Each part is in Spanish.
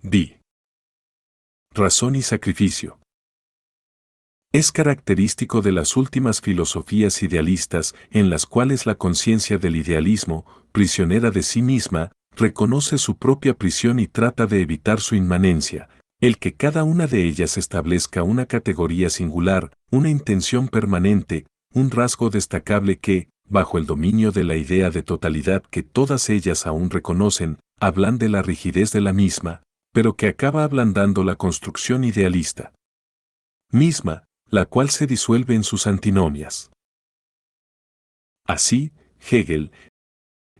di. Razón y sacrificio. Es característico de las últimas filosofías idealistas en las cuales la conciencia del idealismo, prisionera de sí misma, reconoce su propia prisión y trata de evitar su inmanencia, el que cada una de ellas establezca una categoría singular, una intención permanente, un rasgo destacable que, bajo el dominio de la idea de totalidad que todas ellas aún reconocen, hablan de la rigidez de la misma, pero que acaba ablandando la construcción idealista misma, la cual se disuelve en sus antinomias. Así, Hegel,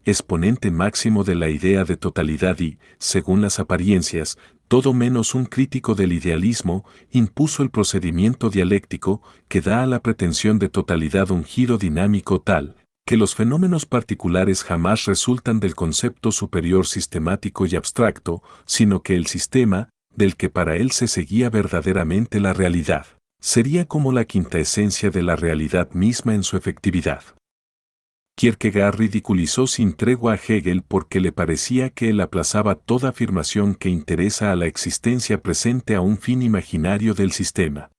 exponente máximo de la idea de totalidad y, según las apariencias, todo menos un crítico del idealismo, impuso el procedimiento dialéctico que da a la pretensión de totalidad un giro dinámico tal, que los fenómenos particulares jamás resultan del concepto superior sistemático y abstracto, sino que el sistema, del que para él se seguía verdaderamente la realidad, sería como la quinta esencia de la realidad misma en su efectividad. Kierkegaard ridiculizó sin tregua a Hegel porque le parecía que él aplazaba toda afirmación que interesa a la existencia presente a un fin imaginario del sistema.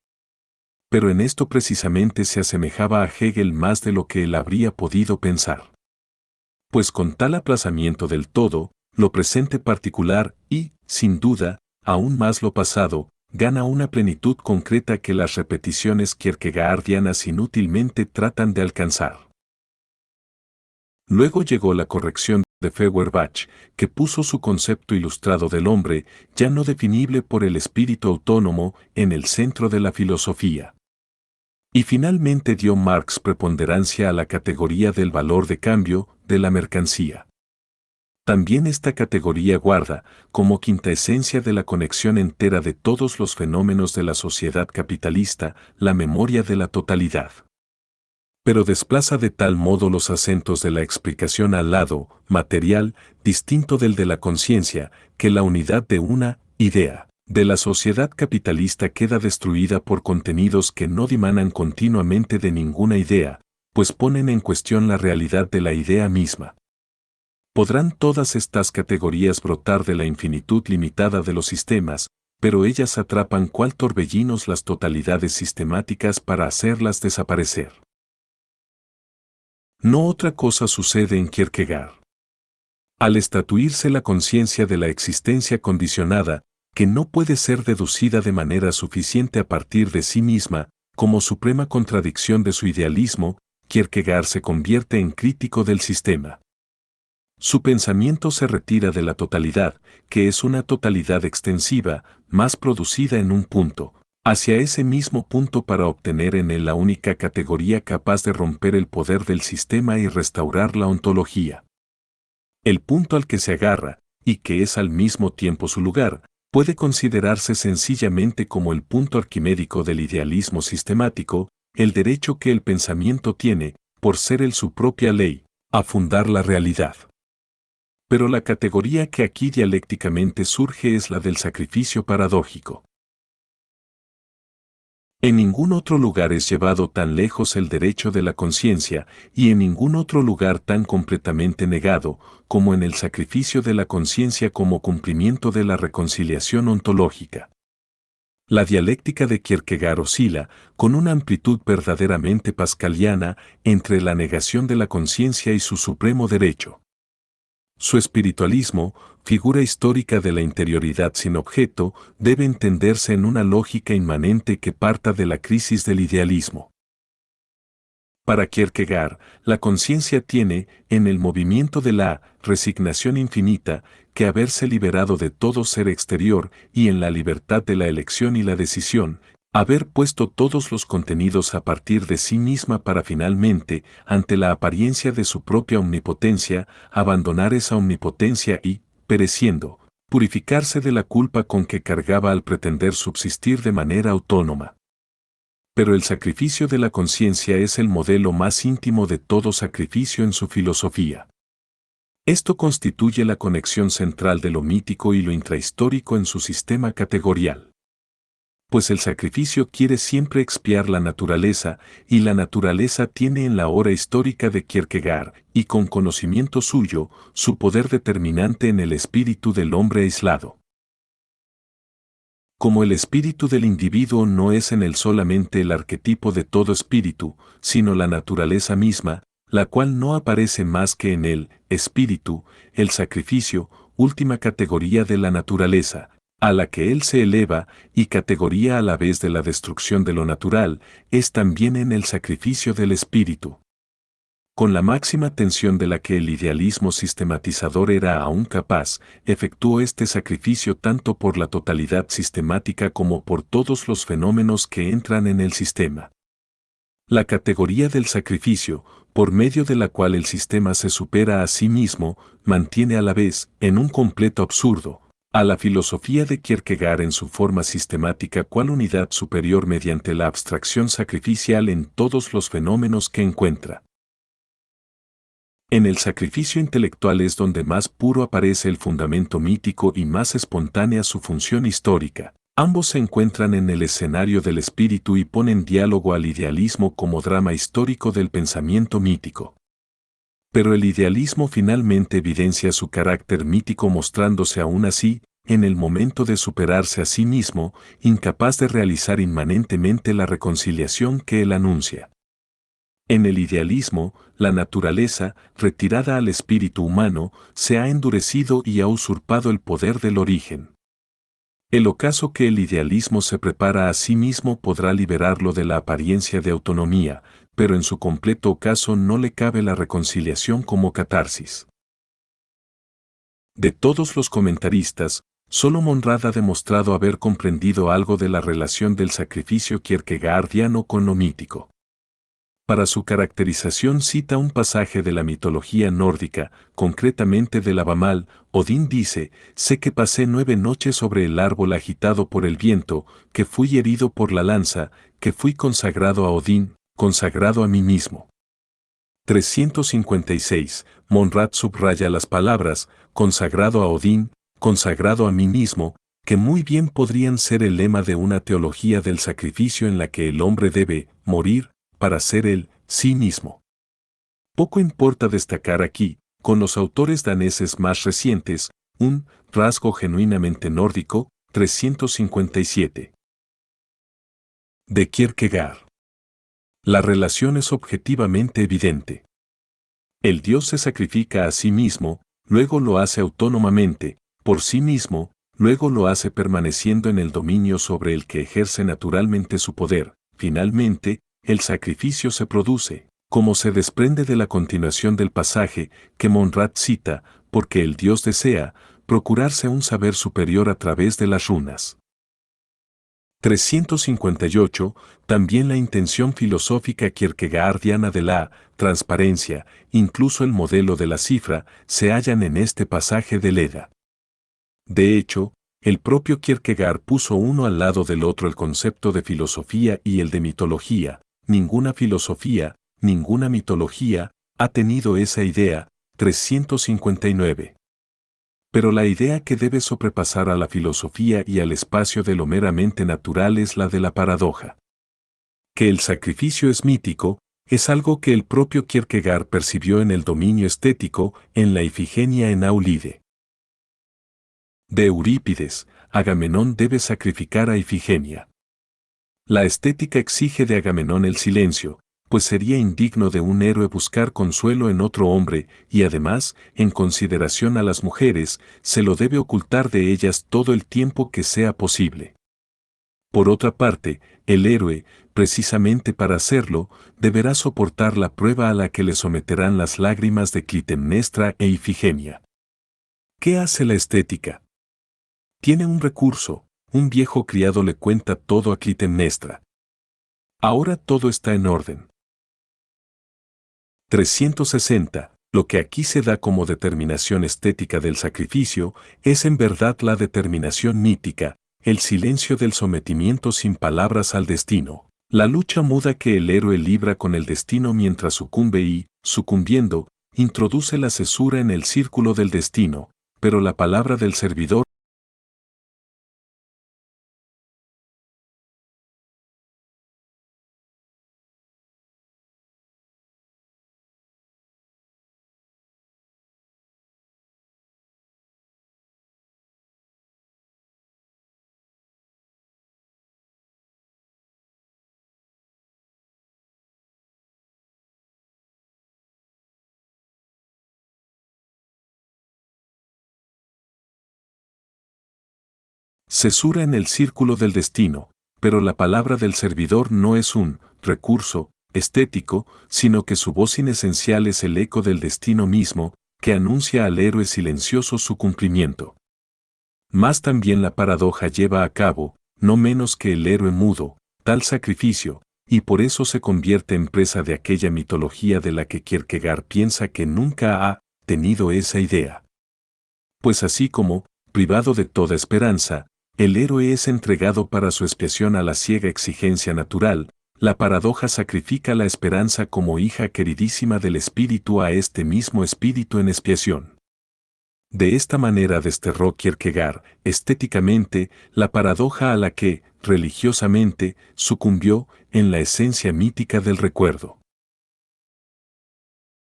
Pero en esto precisamente se asemejaba a Hegel más de lo que él habría podido pensar. Pues con tal aplazamiento del todo, lo presente particular y, sin duda, aún más lo pasado, gana una plenitud concreta que las repeticiones kierkegaardianas inútilmente tratan de alcanzar. Luego llegó la corrección de Feuerbach, que puso su concepto ilustrado del hombre, ya no definible por el espíritu autónomo, en el centro de la filosofía. Y finalmente dio Marx preponderancia a la categoría del valor de cambio de la mercancía. También esta categoría guarda, como quinta esencia de la conexión entera de todos los fenómenos de la sociedad capitalista, la memoria de la totalidad. Pero desplaza de tal modo los acentos de la explicación al lado material, distinto del de la conciencia, que la unidad de una idea de la sociedad capitalista queda destruida por contenidos que no dimanan continuamente de ninguna idea, pues ponen en cuestión la realidad de la idea misma. Podrán todas estas categorías brotar de la infinitud limitada de los sistemas, pero ellas atrapan cual torbellinos las totalidades sistemáticas para hacerlas desaparecer. No otra cosa sucede en Kierkegaard. Al estatuirse la conciencia de la existencia condicionada, que no puede ser deducida de manera suficiente a partir de sí misma, como suprema contradicción de su idealismo, Kierkegaard se convierte en crítico del sistema. Su pensamiento se retira de la totalidad, que es una totalidad extensiva, más producida en un punto, hacia ese mismo punto para obtener en él la única categoría capaz de romper el poder del sistema y restaurar la ontología. El punto al que se agarra, y que es al mismo tiempo su lugar, puede considerarse sencillamente como el punto arquimédico del idealismo sistemático, el derecho que el pensamiento tiene, por ser él su propia ley, a fundar la realidad. Pero la categoría que aquí dialécticamente surge es la del sacrificio paradójico. En ningún otro lugar es llevado tan lejos el derecho de la conciencia, y en ningún otro lugar tan completamente negado, como en el sacrificio de la conciencia como cumplimiento de la reconciliación ontológica. La dialéctica de Kierkegaard oscila, con una amplitud verdaderamente pascaliana, entre la negación de la conciencia y su supremo derecho. Su espiritualismo, figura histórica de la interioridad sin objeto, debe entenderse en una lógica inmanente que parta de la crisis del idealismo. Para Kierkegaard, la conciencia tiene, en el movimiento de la resignación infinita, que haberse liberado de todo ser exterior y en la libertad de la elección y la decisión, haber puesto todos los contenidos a partir de sí misma para finalmente, ante la apariencia de su propia omnipotencia, abandonar esa omnipotencia y, pereciendo, purificarse de la culpa con que cargaba al pretender subsistir de manera autónoma. Pero el sacrificio de la conciencia es el modelo más íntimo de todo sacrificio en su filosofía. Esto constituye la conexión central de lo mítico y lo intrahistórico en su sistema categorial. Pues el sacrificio quiere siempre expiar la naturaleza, y la naturaleza tiene en la hora histórica de Kierkegaard, y con conocimiento suyo, su poder determinante en el espíritu del hombre aislado. Como el espíritu del individuo no es en él solamente el arquetipo de todo espíritu, sino la naturaleza misma, la cual no aparece más que en el espíritu, el sacrificio, última categoría de la naturaleza, a la que él se eleva, y categoría a la vez de la destrucción de lo natural, es también en el sacrificio del espíritu. Con la máxima tensión de la que el idealismo sistematizador era aún capaz, efectuó este sacrificio tanto por la totalidad sistemática como por todos los fenómenos que entran en el sistema. La categoría del sacrificio, por medio de la cual el sistema se supera a sí mismo, mantiene a la vez, en un completo absurdo, a la filosofía de Kierkegaard en su forma sistemática cual unidad superior mediante la abstracción sacrificial en todos los fenómenos que encuentra. En el sacrificio intelectual es donde más puro aparece el fundamento mítico y más espontánea su función histórica. Ambos se encuentran en el escenario del espíritu y ponen diálogo al idealismo como drama histórico del pensamiento mítico. Pero el idealismo finalmente evidencia su carácter mítico mostrándose aún así, en el momento de superarse a sí mismo, incapaz de realizar inmanentemente la reconciliación que él anuncia. En el idealismo, la naturaleza, retirada al espíritu humano, se ha endurecido y ha usurpado el poder del origen. El ocaso que el idealismo se prepara a sí mismo podrá liberarlo de la apariencia de autonomía, pero en su completo ocaso no le cabe la reconciliación como catarsis. De todos los comentaristas, solo Monrad ha demostrado haber comprendido algo de la relación del sacrificio kierkegaardiano con lo mítico. Para su caracterización cita un pasaje de la mitología nórdica, concretamente del Abamal. Odín dice, sé que pasé 9 noches sobre el árbol agitado por el viento, que fui herido por la lanza, que fui consagrado a Odín, consagrado a mí mismo. 356. Monrad subraya las palabras, consagrado a Odín, consagrado a mí mismo, que muy bien podrían ser el lema de una teología del sacrificio en la que el hombre debe morir para ser él sí mismo. Poco importa destacar aquí, con los autores daneses más recientes, un rasgo genuinamente nórdico, 357. De Kierkegaard. La relación es objetivamente evidente. El Dios se sacrifica a sí mismo, luego lo hace autónomamente, por sí mismo, luego lo hace permaneciendo en el dominio sobre el que ejerce naturalmente su poder. Finalmente, el sacrificio se produce, como se desprende de la continuación del pasaje que Monrad cita, porque el Dios desea procurarse un saber superior a través de las runas. 358. También la intención filosófica kierkegaardiana de la transparencia, incluso el modelo de la cifra, se hallan en este pasaje del Edda. De hecho, el propio Kierkegaard puso uno al lado del otro el concepto de filosofía y el de mitología. Ninguna filosofía, ninguna mitología, ha tenido esa idea. 359. Pero la idea que debe sobrepasar a la filosofía y al espacio de lo meramente natural es la de la paradoja. Que el sacrificio es mítico, es algo que el propio Kierkegaard percibió en el dominio estético, en la Ifigenia en Aulide. De Eurípides, Agamenón debe sacrificar a Ifigenia. La estética exige de Agamenón el silencio, pues sería indigno de un héroe buscar consuelo en otro hombre, y además, en consideración a las mujeres, se lo debe ocultar de ellas todo el tiempo que sea posible. Por otra parte, el héroe, precisamente para hacerlo, deberá soportar la prueba a la que le someterán las lágrimas de Clitemnestra e Ifigenia. ¿Qué hace la estética? Tiene un recurso, un viejo criado le cuenta todo a Clitemnestra. Ahora todo está en orden. 360. Lo que aquí se da como determinación estética del sacrificio es en verdad la determinación mítica, el silencio del sometimiento sin palabras al destino, la lucha muda que el héroe libra con el destino mientras sucumbe y, sucumbiendo, introduce la cesura en el círculo del destino, pero la palabra del servidor cesura en el círculo del destino, pero la palabra del servidor no es un recurso estético, sino que su voz inesencial es el eco del destino mismo, que anuncia al héroe silencioso su cumplimiento. Mas también la paradoja lleva a cabo, no menos que el héroe mudo, tal sacrificio, y por eso se convierte en presa de aquella mitología de la que Kierkegaard piensa que nunca ha tenido esa idea. Pues así como, privado de toda esperanza, el héroe es entregado para su expiación a la ciega exigencia natural, la paradoja sacrifica la esperanza como hija queridísima del espíritu a este mismo espíritu en expiación. De esta manera desterró Kierkegaard, estéticamente, la paradoja a la que, religiosamente, sucumbió en la esencia mítica del recuerdo.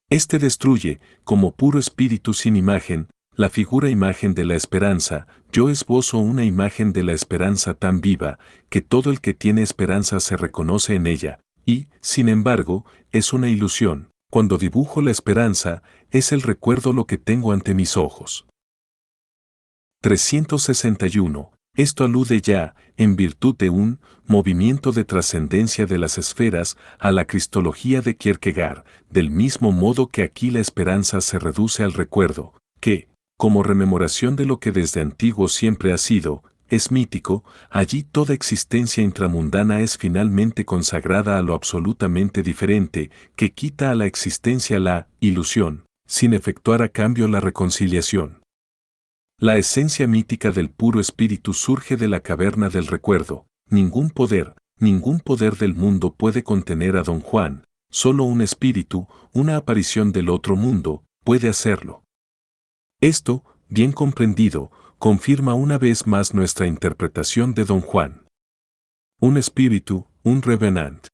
Este destruye, como puro espíritu sin imagen, la figura imagen de la esperanza. Yo esbozo una imagen de la esperanza tan viva, que todo el que tiene esperanza se reconoce en ella, y, sin embargo, es una ilusión. Cuando dibujo la esperanza, es el recuerdo lo que tengo ante mis ojos. 361. Esto alude ya, en virtud de un movimiento de trascendencia de las esferas, a la cristología de Kierkegaard, del mismo modo que aquí la esperanza se reduce al recuerdo, que, como rememoración de lo que desde antiguo siempre ha sido, es mítico, allí toda existencia intramundana es finalmente consagrada a lo absolutamente diferente, que quita a la existencia la ilusión, sin efectuar a cambio la reconciliación. La esencia mítica del puro espíritu surge de la caverna del recuerdo. Ningún poder del mundo puede contener a Don Juan, solo un espíritu, una aparición del otro mundo, puede hacerlo. Esto, bien comprendido, confirma una vez más nuestra interpretación de Don Juan. Un espíritu, un revenant.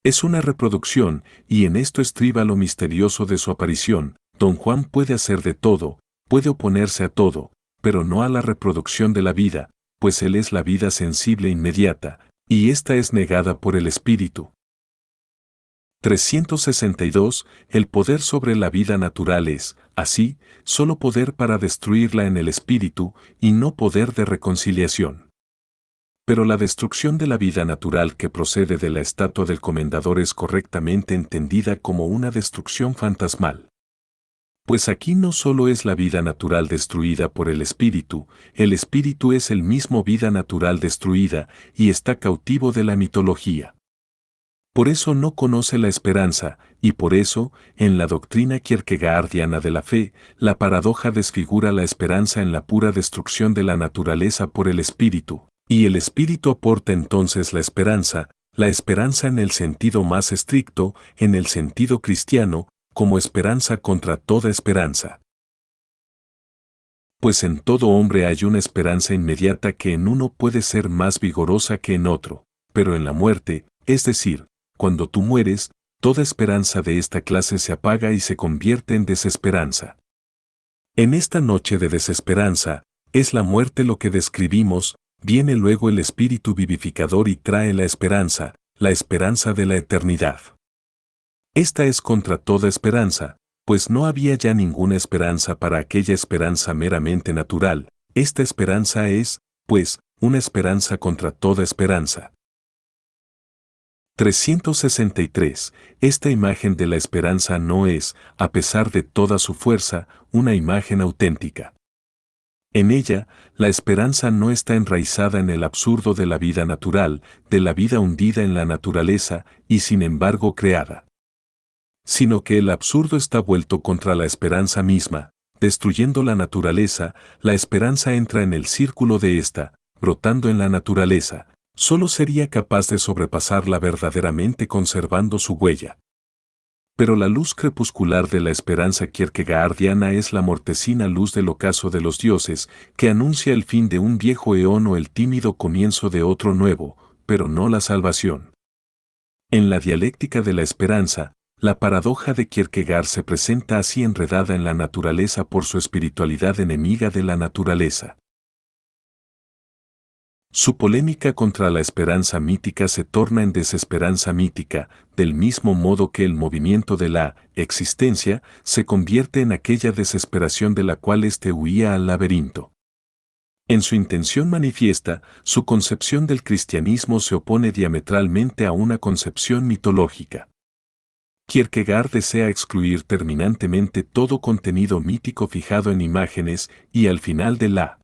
Es una reproducción, y en esto estriba lo misterioso de su aparición. Don Juan puede hacer de todo, puede oponerse a todo, pero no a la reproducción de la vida, pues él es la vida sensible inmediata, y ésta es negada por el espíritu. 362. El poder sobre la vida natural es, así, solo poder para destruirla en el espíritu, y no poder de reconciliación. Pero la destrucción de la vida natural que procede de la estatua del comendador es correctamente entendida como una destrucción fantasmal. Pues aquí no solo es la vida natural destruida por el espíritu es el mismo vida natural destruida, y está cautivo de la mitología. Por eso no conoce la esperanza, y por eso, en la doctrina kierkegaardiana de la fe, la paradoja desfigura la esperanza en la pura destrucción de la naturaleza por el espíritu, y el espíritu aporta entonces la esperanza en el sentido más estricto, en el sentido cristiano, como esperanza contra toda esperanza. Pues en todo hombre hay una esperanza inmediata que en uno puede ser más vigorosa que en otro, pero en la muerte, es decir, cuando tú mueres, toda esperanza de esta clase se apaga y se convierte en desesperanza. En esta noche de desesperanza, es la muerte lo que describimos, viene luego el espíritu vivificador y trae la esperanza de la eternidad. Esta es contra toda esperanza, pues no había ya ninguna esperanza para aquella esperanza meramente natural. Esta esperanza es, pues, una esperanza contra toda esperanza. 363. Esta imagen de la esperanza no es, a pesar de toda su fuerza, una imagen auténtica. En ella, la esperanza no está enraizada en el absurdo de la vida natural, de la vida hundida en la naturaleza y sin embargo creada, sino que el absurdo está vuelto contra la esperanza misma, destruyendo la naturaleza. La esperanza entra en el círculo de esta, brotando en la naturaleza, solo sería capaz de sobrepasarla verdaderamente conservando su huella. Pero la luz crepuscular de la esperanza kierkegaardiana es la mortecina luz del ocaso de los dioses, que anuncia el fin de un viejo eón o el tímido comienzo de otro nuevo, pero no la salvación. En la dialéctica de la esperanza, la paradoja de Kierkegaard se presenta así enredada en la naturaleza por su espiritualidad enemiga de la naturaleza. Su polémica contra la esperanza mítica se torna en desesperanza mítica, del mismo modo que el movimiento de la existencia se convierte en aquella desesperación de la cual éste huía al laberinto. En su intención manifiesta, su concepción del cristianismo se opone diametralmente a una concepción mitológica. Kierkegaard desea excluir terminantemente todo contenido mítico fijado en imágenes y al final de la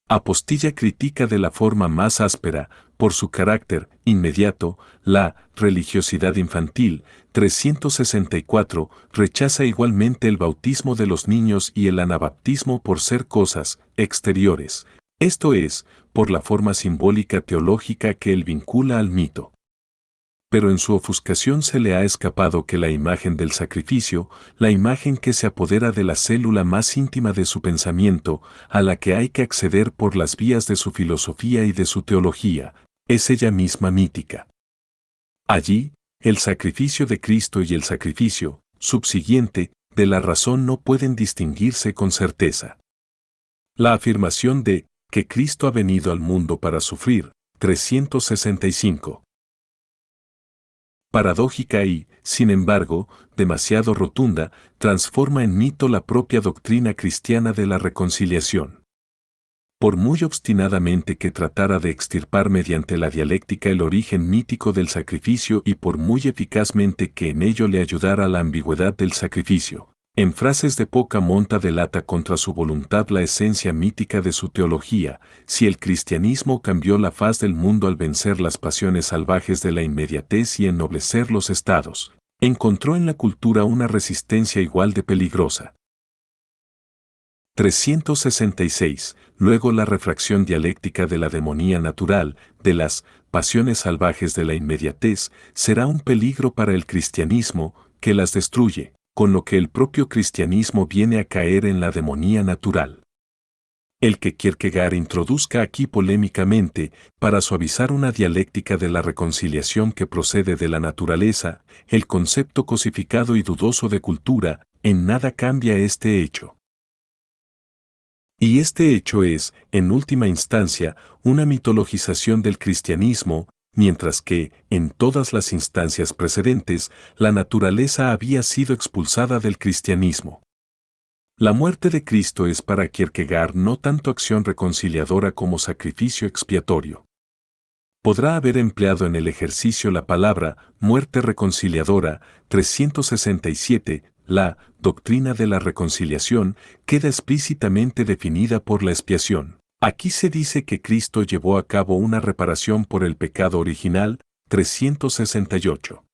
apostilla critica de la forma más áspera, por su carácter inmediato, la religiosidad infantil. 364 rechaza igualmente el bautismo de los niños y el anabaptismo por ser cosas exteriores, esto es, por la forma simbólica teológica que él vincula al mito. Pero en su ofuscación se le ha escapado que la imagen del sacrificio, la imagen que se apodera de la célula más íntima de su pensamiento, a la que hay que acceder por las vías de su filosofía y de su teología, es ella misma mítica. Allí, el sacrificio de Cristo y el sacrificio, subsiguiente, de la razón no pueden distinguirse con certeza. La afirmación de que Cristo ha venido al mundo para sufrir, 365. Paradójica y, sin embargo, demasiado rotunda, transforma en mito la propia doctrina cristiana de la reconciliación. Por muy obstinadamente que tratara de extirpar mediante la dialéctica el origen mítico del sacrificio y por muy eficazmente que en ello le ayudara la ambigüedad del sacrificio, en frases de poca monta delata contra su voluntad la esencia mítica de su teología. Si el cristianismo cambió la faz del mundo al vencer las pasiones salvajes de la inmediatez y ennoblecer los estados, encontró en la cultura una resistencia igual de peligrosa. 366. Luego la refracción dialéctica de la demonía natural, de las pasiones salvajes de la inmediatez, será un peligro para el cristianismo, que las destruye, con lo que el propio cristianismo viene a caer en la demonía natural. El que Kierkegaard introduzca aquí polémicamente, para suavizar una dialéctica de la reconciliación que procede de la naturaleza, el concepto cosificado y dudoso de cultura, en nada cambia este hecho. Y este hecho es, en última instancia, una mitologización del cristianismo, mientras que, en todas las instancias precedentes, la naturaleza había sido expulsada del cristianismo. La muerte de Cristo es para Kierkegaard no tanto acción reconciliadora como sacrificio expiatorio. Podrá haber empleado en el ejercicio la palabra muerte reconciliadora. 367, la doctrina de la reconciliación queda explícitamente definida por la expiación. Aquí se dice que Cristo llevó a cabo una reparación por el pecado original. 368.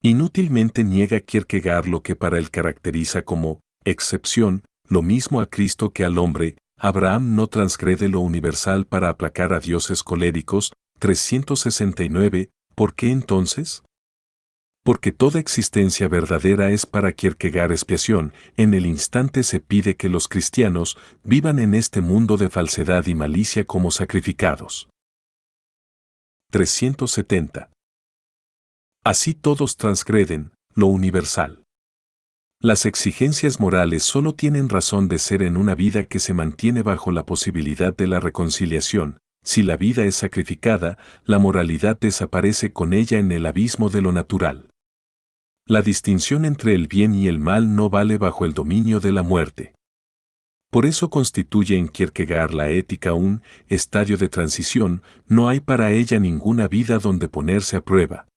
Inútilmente niega Kierkegaard lo que para él caracteriza como excepción, lo mismo a Cristo que al hombre. Abraham no transgrede lo universal para aplacar a dioses coléricos. 369. ¿Por qué entonces? Porque toda existencia verdadera es para Kierkegaard expiación. En el instante se pide que los cristianos vivan en este mundo de falsedad y malicia como sacrificados. 370. Así todos transgreden lo universal. Las exigencias morales solo tienen razón de ser en una vida que se mantiene bajo la posibilidad de la reconciliación. Si la vida es sacrificada, la moralidad desaparece con ella en el abismo de lo natural. La distinción entre el bien y el mal no vale bajo el dominio de la muerte. Por eso constituye en Kierkegaard la ética un estadio de transición, no hay para ella ninguna vida donde ponerse a prueba.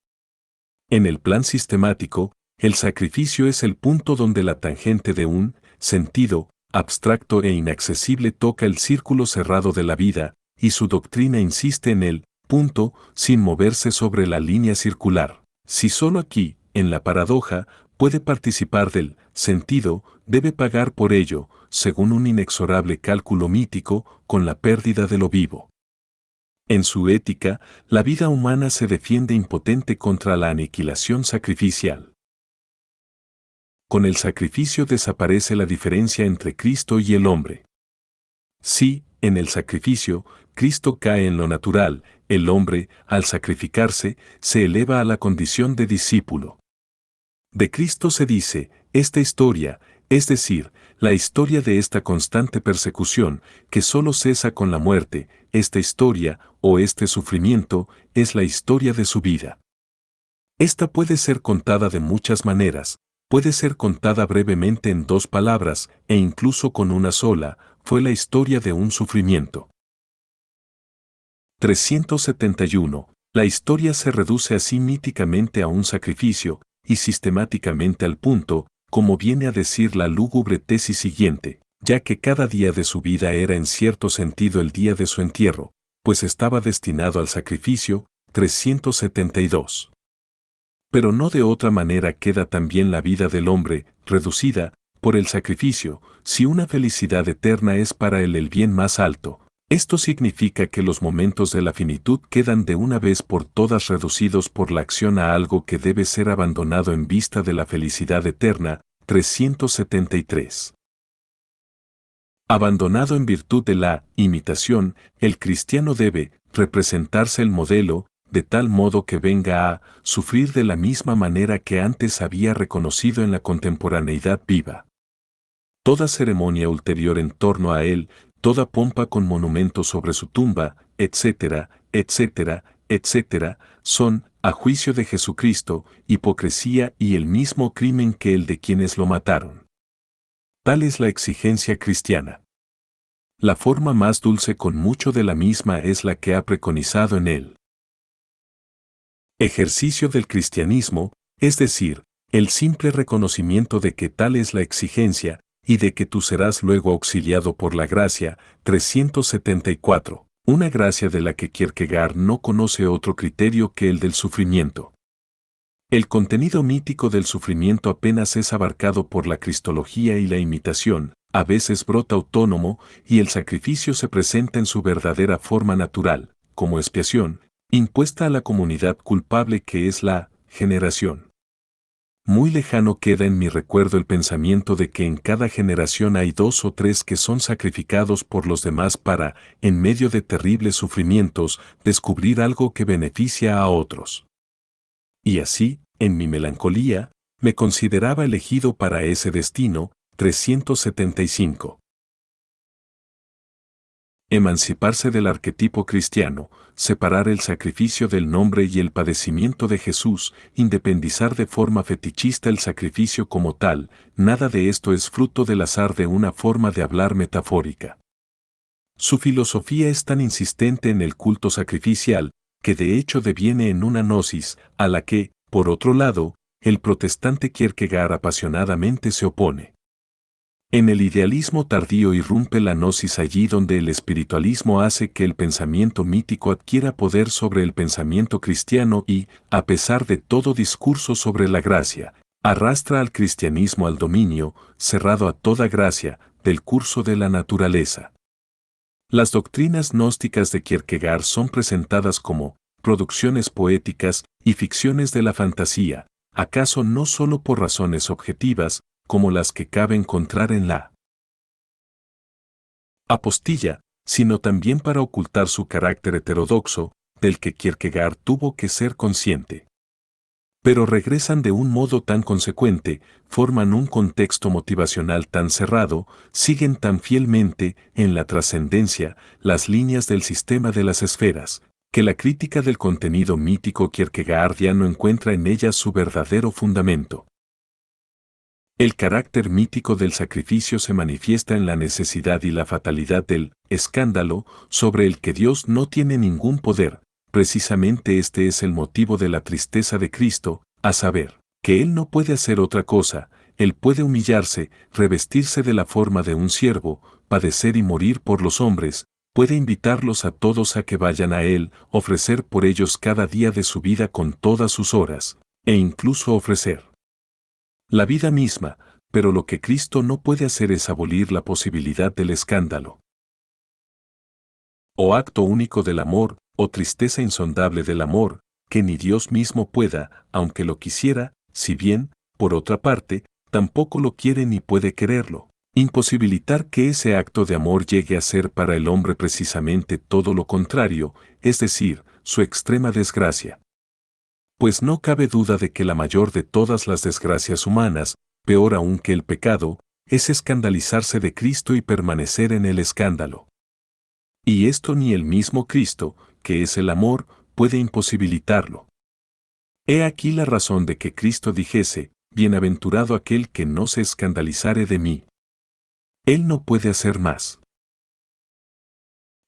En el plan sistemático, el sacrificio es el punto donde la tangente de un sentido abstracto e inaccesible toca el círculo cerrado de la vida, y su doctrina insiste en el punto sin moverse sobre la línea circular. Si solo aquí, en la paradoja, puede participar del sentido, debe pagar por ello, según un inexorable cálculo mítico, con la pérdida de lo vivo. En su ética, la vida humana se defiende impotente contra la aniquilación sacrificial. Con el sacrificio desaparece la diferencia entre Cristo y el hombre. Si, en el sacrificio, Cristo cae en lo natural, el hombre, al sacrificarse, se eleva a la condición de discípulo. De Cristo se dice, esta historia, es decir, la historia de esta constante persecución, que solo cesa con la muerte, esta historia, o este sufrimiento, es la historia de su vida. Esta puede ser contada de muchas maneras, puede ser contada brevemente en 2 palabras, e incluso con una sola, fue la historia de un sufrimiento. 371. La historia se reduce así míticamente a un sacrificio, y sistemáticamente al punto, como viene a decir la lúgubre tesis siguiente, ya que cada día de su vida era en cierto sentido el día de su entierro, pues estaba destinado al sacrificio. 372. Pero no de otra manera queda también la vida del hombre, reducida, por el sacrificio, si una felicidad eterna es para él el bien más alto. Esto significa que los momentos de la finitud quedan de una vez por todas reducidos por la acción a algo que debe ser abandonado en vista de la felicidad eterna. 373. Abandonado en virtud de la imitación, el cristiano debe representarse el modelo, de tal modo que venga a sufrir de la misma manera que antes había reconocido en la contemporaneidad viva. Toda ceremonia ulterior en torno a él, toda pompa con monumentos sobre su tumba, etcétera, etcétera, etcétera, son, a juicio de Jesucristo, hipocresía y el mismo crimen que el de quienes lo mataron. Tal es la exigencia cristiana. La forma más dulce con mucho de la misma es la que ha preconizado en él. Ejercicio del cristianismo, es decir, el simple reconocimiento de que tal es la exigencia, y de que tú serás luego auxiliado por la gracia. 374. Una gracia de la que Kierkegaard no conoce otro criterio que el del sufrimiento. El contenido mítico del sufrimiento apenas es abarcado por la cristología y la imitación, a veces brota autónomo, y el sacrificio se presenta en su verdadera forma natural, como expiación, impuesta a la comunidad culpable que es la generación. Muy lejano queda en mi recuerdo el pensamiento de que en cada generación hay 2 o 3 que son sacrificados por los demás para, en medio de terribles sufrimientos, descubrir algo que beneficia a otros. Y así, en mi melancolía, me consideraba elegido para ese destino. 375. Emanciparse del arquetipo cristiano, separar el sacrificio del nombre y el padecimiento de Jesús, independizar de forma fetichista el sacrificio como tal, nada de esto es fruto del azar de una forma de hablar metafórica. Su filosofía es tan insistente en el culto sacrificial, que de hecho deviene en una gnosis, a la que, por otro lado, el protestante Kierkegaard apasionadamente se opone. En el idealismo tardío irrumpe la gnosis allí donde el espiritualismo hace que el pensamiento mítico adquiera poder sobre el pensamiento cristiano y, a pesar de todo discurso sobre la gracia, arrastra al cristianismo al dominio, cerrado a toda gracia, del curso de la naturaleza. Las doctrinas gnósticas de Kierkegaard son presentadas como producciones poéticas y ficciones de la fantasía, acaso no solo por razones objetivas, como las que cabe encontrar en la apostilla, sino también para ocultar su carácter heterodoxo, del que Kierkegaard tuvo que ser consciente. Pero regresan de un modo tan consecuente, forman un contexto motivacional tan cerrado, siguen tan fielmente, en la trascendencia, las líneas del sistema de las esferas, que la crítica del contenido mítico kierkegaardiano encuentra en ellas su verdadero fundamento. El carácter mítico del sacrificio se manifiesta en la necesidad y la fatalidad del escándalo, sobre el que Dios no tiene ningún poder. Precisamente este es el motivo de la tristeza de Cristo, a saber, que Él no puede hacer otra cosa, Él puede humillarse, revestirse de la forma de un siervo, padecer y morir por los hombres, puede invitarlos a todos a que vayan a Él, ofrecer por ellos cada día de su vida con todas sus horas, e incluso ofrecer la vida misma, pero lo que Cristo no puede hacer es abolir la posibilidad del escándalo. O acto único del amor, o tristeza insondable del amor, que ni Dios mismo pueda, aunque lo quisiera, si bien, por otra parte, tampoco lo quiere ni puede quererlo, imposibilitar que ese acto de amor llegue a ser para el hombre precisamente todo lo contrario, es decir, su extrema desgracia. Pues no cabe duda de que la mayor de todas las desgracias humanas, peor aún que el pecado, es escandalizarse de Cristo y permanecer en el escándalo. Y esto ni el mismo Cristo, que es el amor, puede imposibilitarlo. He aquí la razón de que Cristo dijese, bienaventurado aquel que no se escandalizare de mí. Él no puede hacer más.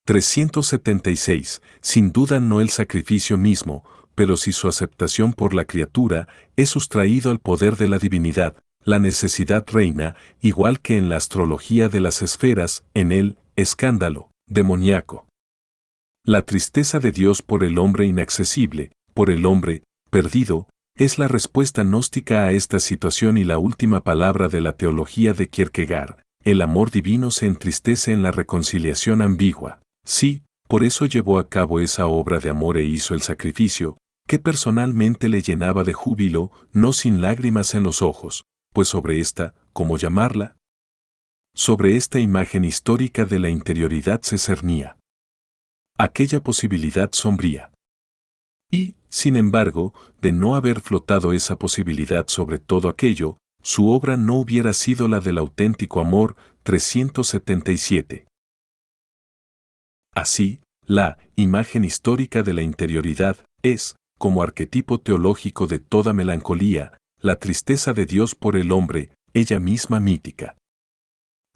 376. Sin duda no el sacrificio mismo, pero si su aceptación por la criatura es sustraído al poder de la divinidad, la necesidad reina, igual que en la astrología de las esferas, en el escándalo demoníaco. La tristeza de Dios por el hombre inaccesible, por el hombre perdido, es la respuesta gnóstica a esta situación y la última palabra de la teología de Kierkegaard. El amor divino se entristece en la reconciliación ambigua. Sí, por eso llevó a cabo esa obra de amor e hizo el sacrificio, que personalmente le llenaba de júbilo, no sin lágrimas en los ojos, pues sobre esta, ¿cómo llamarla? Sobre esta imagen histórica de la interioridad se cernía aquella posibilidad sombría. Y, sin embargo, de no haber flotado esa posibilidad sobre todo aquello, su obra no hubiera sido la del auténtico amor. 377. Así, la imagen histórica de la interioridad es, como arquetipo teológico de toda melancolía, la tristeza de Dios por el hombre, ella misma mítica.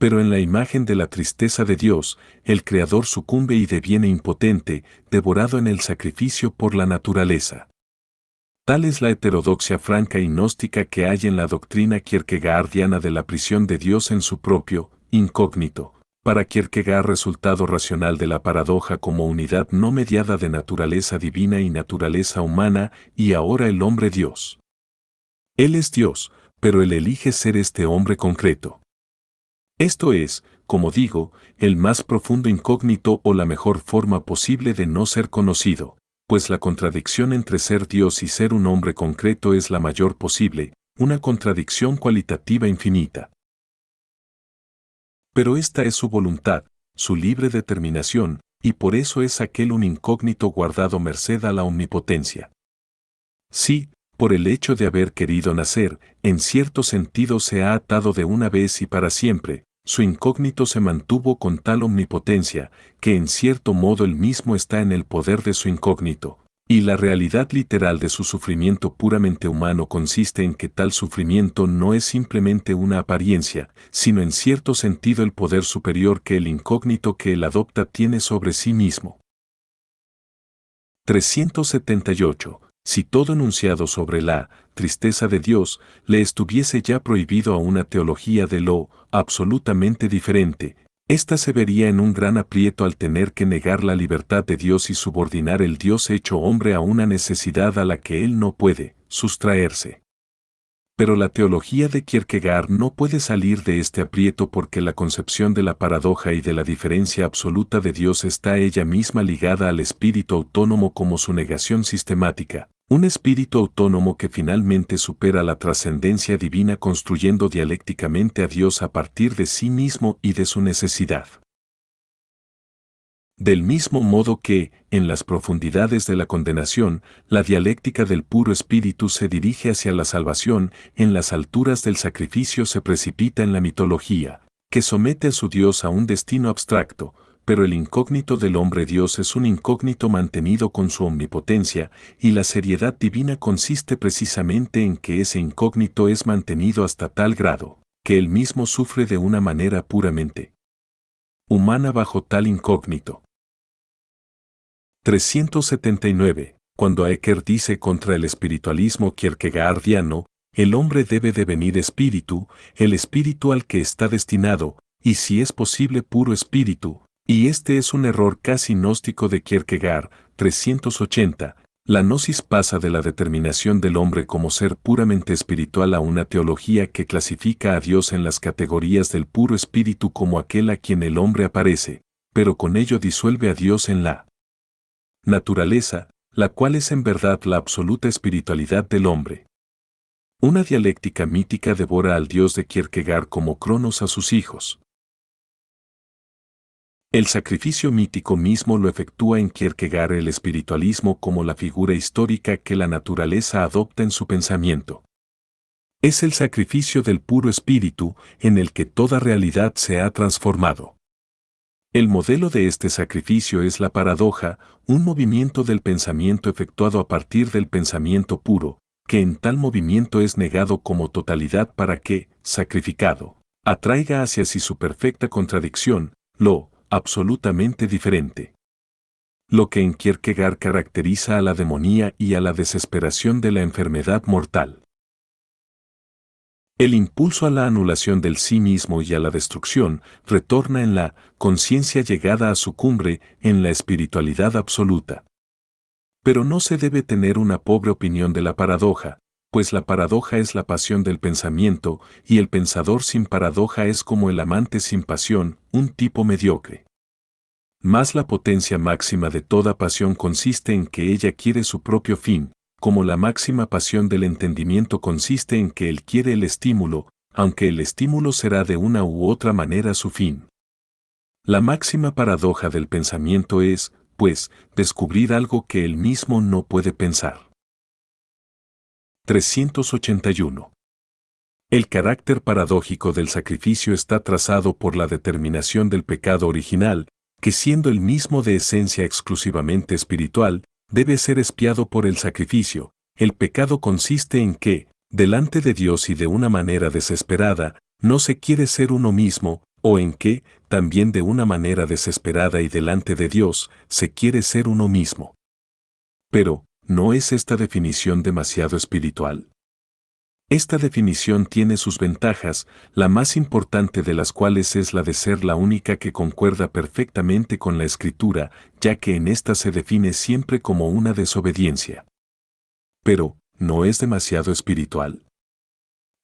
Pero en la imagen de la tristeza de Dios, el Creador sucumbe y deviene impotente, devorado en el sacrificio por la naturaleza. Tal es la heterodoxia franca y gnóstica que hay en la doctrina kierkegaardiana de la prisión de Dios en su propio incógnito. Para Kierkegaard, resultado racional de la paradoja como unidad no mediada de naturaleza divina y naturaleza humana, y ahora el hombre Dios. Él es Dios, pero él elige ser este hombre concreto. Esto es, como digo, el más profundo incógnito o la mejor forma posible de no ser conocido, pues la contradicción entre ser Dios y ser un hombre concreto es la mayor posible, una contradicción cualitativa infinita. Pero esta es su voluntad, su libre determinación, y por eso es aquel un incógnito guardado merced a la omnipotencia. Sí, por el hecho de haber querido nacer, en cierto sentido se ha atado de una vez y para siempre. Su incógnito se mantuvo con tal omnipotencia, que en cierto modo él mismo está en el poder de su incógnito, y la realidad literal de su sufrimiento puramente humano consiste en que tal sufrimiento no es simplemente una apariencia, sino en cierto sentido el poder superior que el incógnito que él adopta tiene sobre sí mismo. 378. Si todo enunciado sobre la tristeza de Dios le estuviese ya prohibido a una teología de lo absolutamente diferente, ésta se vería en un gran aprieto al tener que negar la libertad de Dios y subordinar el Dios hecho hombre a una necesidad a la que él no puede sustraerse. Pero la teología de Kierkegaard no puede salir de este aprieto porque la concepción de la paradoja y de la diferencia absoluta de Dios está ella misma ligada al espíritu autónomo como su negación sistemática, un espíritu autónomo que finalmente supera la trascendencia divina construyendo dialécticamente a Dios a partir de sí mismo y de su necesidad. Del mismo modo que, en las profundidades de la condenación, la dialéctica del puro espíritu se dirige hacia la salvación, en las alturas del sacrificio se precipita en la mitología, que somete a su Dios a un destino abstracto, pero el incógnito del hombre Dios es un incógnito mantenido con su omnipotencia, y la seriedad divina consiste precisamente en que ese incógnito es mantenido hasta tal grado, que él mismo sufre de una manera puramente humana bajo tal incógnito. 379. Cuando Eckhart dice contra el espiritualismo kierkegaardiano, el hombre debe devenir espíritu, el espíritu al que está destinado, y si es posible puro espíritu, y este es un error casi gnóstico de Kierkegaard. 380. La gnosis pasa de la determinación del hombre como ser puramente espiritual a una teología que clasifica a Dios en las categorías del puro espíritu como aquel a quien el hombre aparece, pero con ello disuelve a Dios en la naturaleza, la cual es en verdad la absoluta espiritualidad del hombre. Una dialéctica mítica devora al Dios de Kierkegaard como Cronos a sus hijos. El sacrificio mítico mismo lo efectúa en Kierkegaard el espiritualismo como la figura histórica que la naturaleza adopta en su pensamiento. Es el sacrificio del puro espíritu en el que toda realidad se ha transformado. El modelo de este sacrificio es la paradoja, un movimiento del pensamiento efectuado a partir del pensamiento puro, que en tal movimiento es negado como totalidad para que, sacrificado, atraiga hacia sí su perfecta contradicción, lo absolutamente diferente. Lo que en Kierkegaard caracteriza a la demonía y a la desesperación de la enfermedad mortal. El impulso a la anulación del sí mismo y a la destrucción retorna en la conciencia llegada a su cumbre en la espiritualidad absoluta. Pero no se debe tener una pobre opinión de la paradoja, pues la paradoja es la pasión del pensamiento, y el pensador sin paradoja es como el amante sin pasión, un tipo mediocre. Mas la potencia máxima de toda pasión consiste en que ella quiere su propio fin, como la máxima pasión del entendimiento consiste en que él quiere el estímulo, aunque el estímulo será de una u otra manera su fin. La máxima paradoja del pensamiento es, pues, descubrir algo que él mismo no puede pensar. 381. El carácter paradójico del sacrificio está trazado por la determinación del pecado original, que siendo el mismo de esencia exclusivamente espiritual, debe ser expiado por el sacrificio. El pecado consiste en que, delante de Dios y de una manera desesperada, no se quiere ser uno mismo, o en que, también de una manera desesperada y delante de Dios, se quiere ser uno mismo. Pero, ¿no es esta definición demasiado espiritual? Esta definición tiene sus ventajas, la más importante de las cuales es la de ser la única que concuerda perfectamente con la Escritura, ya que en esta se define siempre como una desobediencia. Pero, ¿no es demasiado espiritual?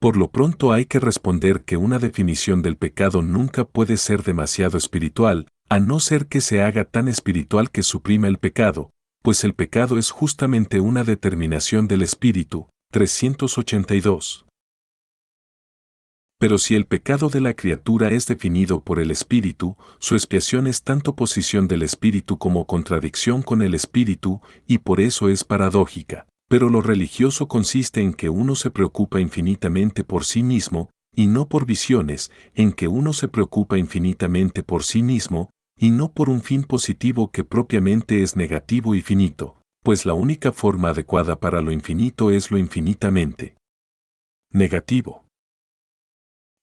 Por lo pronto hay que responder que una definición del pecado nunca puede ser demasiado espiritual, a no ser que se haga tan espiritual que suprima el pecado, pues el pecado es justamente una determinación del espíritu. 382. Pero si el pecado de la criatura es definido por el espíritu, su expiación es tanto posición del espíritu como contradicción con el espíritu, y por eso es paradójica. Pero lo religioso consiste en que uno se preocupa infinitamente por sí mismo, y no por visiones, en que uno se preocupa infinitamente por sí mismo, y no por un fin positivo que propiamente es negativo y finito, pues la única forma adecuada para lo infinito es lo infinitamente negativo.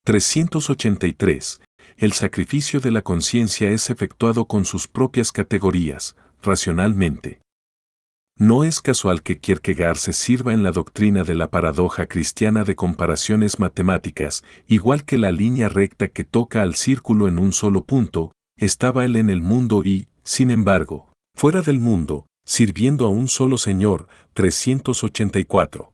383. El sacrificio de la conciencia es efectuado con sus propias categorías, racionalmente. No es casual que Kierkegaard se sirva en la doctrina de la paradoja cristiana de comparaciones matemáticas, igual que la línea recta que toca al círculo en un solo punto, estaba él en el mundo y, sin embargo, fuera del mundo, sirviendo a un solo Señor. 384.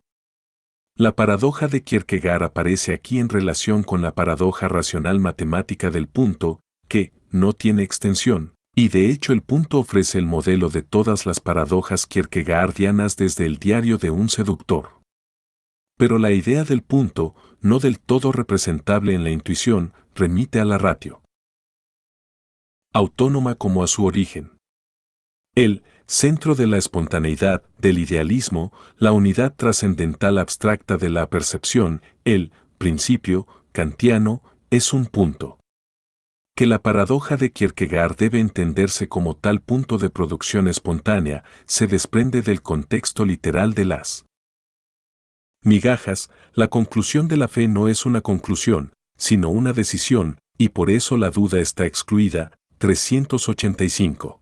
La paradoja de Kierkegaard aparece aquí en relación con la paradoja racional matemática del punto, que no tiene extensión, y de hecho el punto ofrece el modelo de todas las paradojas kierkegaardianas desde el diario de un seductor. Pero la idea del punto, no del todo representable en la intuición, remite a la ratio autónoma como a su origen. El centro de la espontaneidad, del idealismo, la unidad trascendental abstracta de la percepción, el principio kantiano, es un punto. Que la paradoja de Kierkegaard debe entenderse como tal punto de producción espontánea, se desprende del contexto literal de las migajas. La conclusión de la fe no es una conclusión, sino una decisión, y por eso la duda está excluida. 385.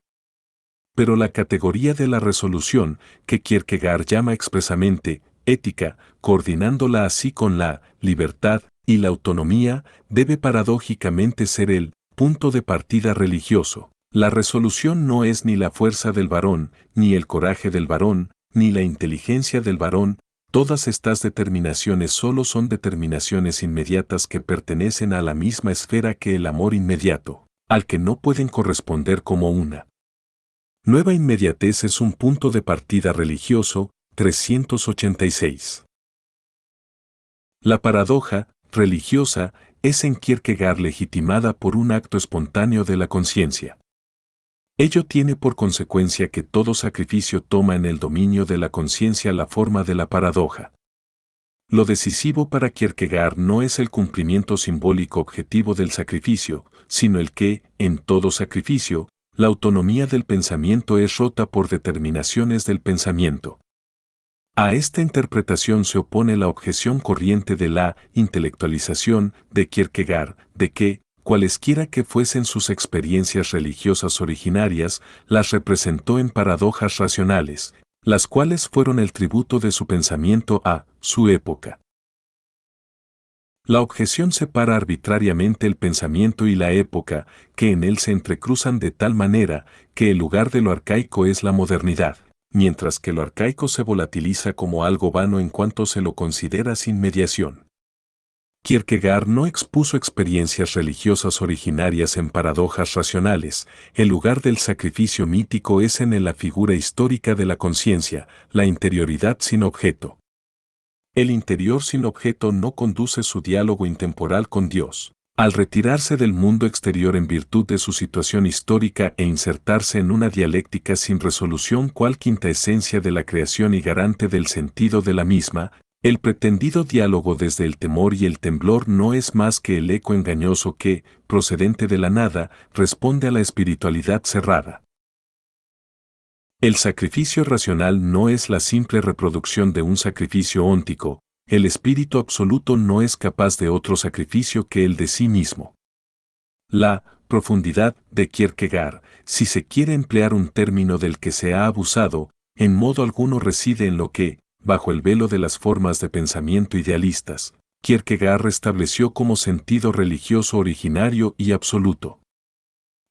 Pero la categoría de la resolución, que Kierkegaard llama expresamente ética, coordinándola así con la libertad y la autonomía, debe paradójicamente ser el punto de partida religioso. La resolución no es ni la fuerza del varón, ni el coraje del varón, ni la inteligencia del varón. Todas estas determinaciones solo son determinaciones inmediatas que pertenecen a la misma esfera que el amor inmediato, al que no pueden corresponder como una nueva inmediatez es un punto de partida religioso. 386. La paradoja religiosa es en Kierkegaard legitimada por un acto espontáneo de la conciencia. Ello tiene por consecuencia que todo sacrificio toma en el dominio de la conciencia la forma de la paradoja. Lo decisivo para Kierkegaard no es el cumplimiento simbólico objetivo del sacrificio, sino el que, en todo sacrificio, la autonomía del pensamiento es rota por determinaciones del pensamiento. A esta interpretación se opone la objeción corriente de la intelectualización de Kierkegaard, de que, cualesquiera que fuesen sus experiencias religiosas originarias, las representó en paradojas racionales, las cuales fueron el tributo de su pensamiento a su época. La objeción separa arbitrariamente el pensamiento y la época, que en él se entrecruzan de tal manera que el lugar de lo arcaico es la modernidad, mientras que lo arcaico se volatiliza como algo vano en cuanto se lo considera sin mediación. Kierkegaard no expuso experiencias religiosas originarias en paradojas racionales, el lugar del sacrificio mítico es en la figura histórica de la conciencia, la interioridad sin objeto. El interior sin objeto no conduce su diálogo intemporal con Dios. Al retirarse del mundo exterior en virtud de su situación histórica e insertarse en una dialéctica sin resolución cual quinta esencia de la creación y garante del sentido de la misma, el pretendido diálogo desde el temor y el temblor no es más que el eco engañoso que, procedente de la nada, responde a la espiritualidad cerrada. El sacrificio racional no es la simple reproducción de un sacrificio óntico, el espíritu absoluto no es capaz de otro sacrificio que el de sí mismo. La profundidad de Kierkegaard, si se quiere emplear un término del que se ha abusado, en modo alguno reside en lo que, bajo el velo de las formas de pensamiento idealistas, Kierkegaard restableció como sentido religioso originario y absoluto.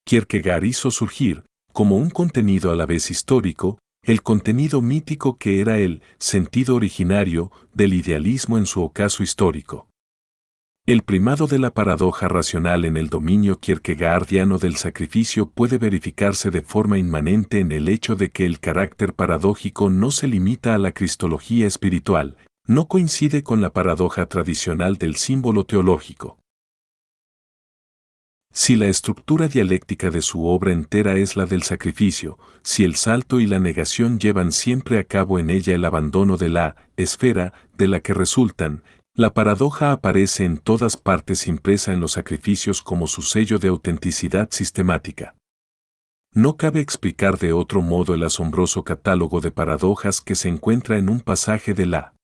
Kierkegaard hizo surgir, como un contenido a la vez histórico, el contenido mítico que era el sentido originario del idealismo en su ocaso histórico. El primado de la paradoja racional en el dominio kierkegaardiano del sacrificio puede verificarse de forma inmanente en el hecho de que el carácter paradójico no se limita a la cristología espiritual, no coincide con la paradoja tradicional del símbolo teológico. Si la estructura dialéctica de su obra entera es la del sacrificio, si el salto y la negación llevan siempre a cabo en ella el abandono de la esfera de la que resultan, la paradoja aparece en todas partes impresa en los sacrificios como su sello de autenticidad sistemática. No cabe explicar de otro modo el asombroso catálogo de paradojas que se encuentra en un pasaje de la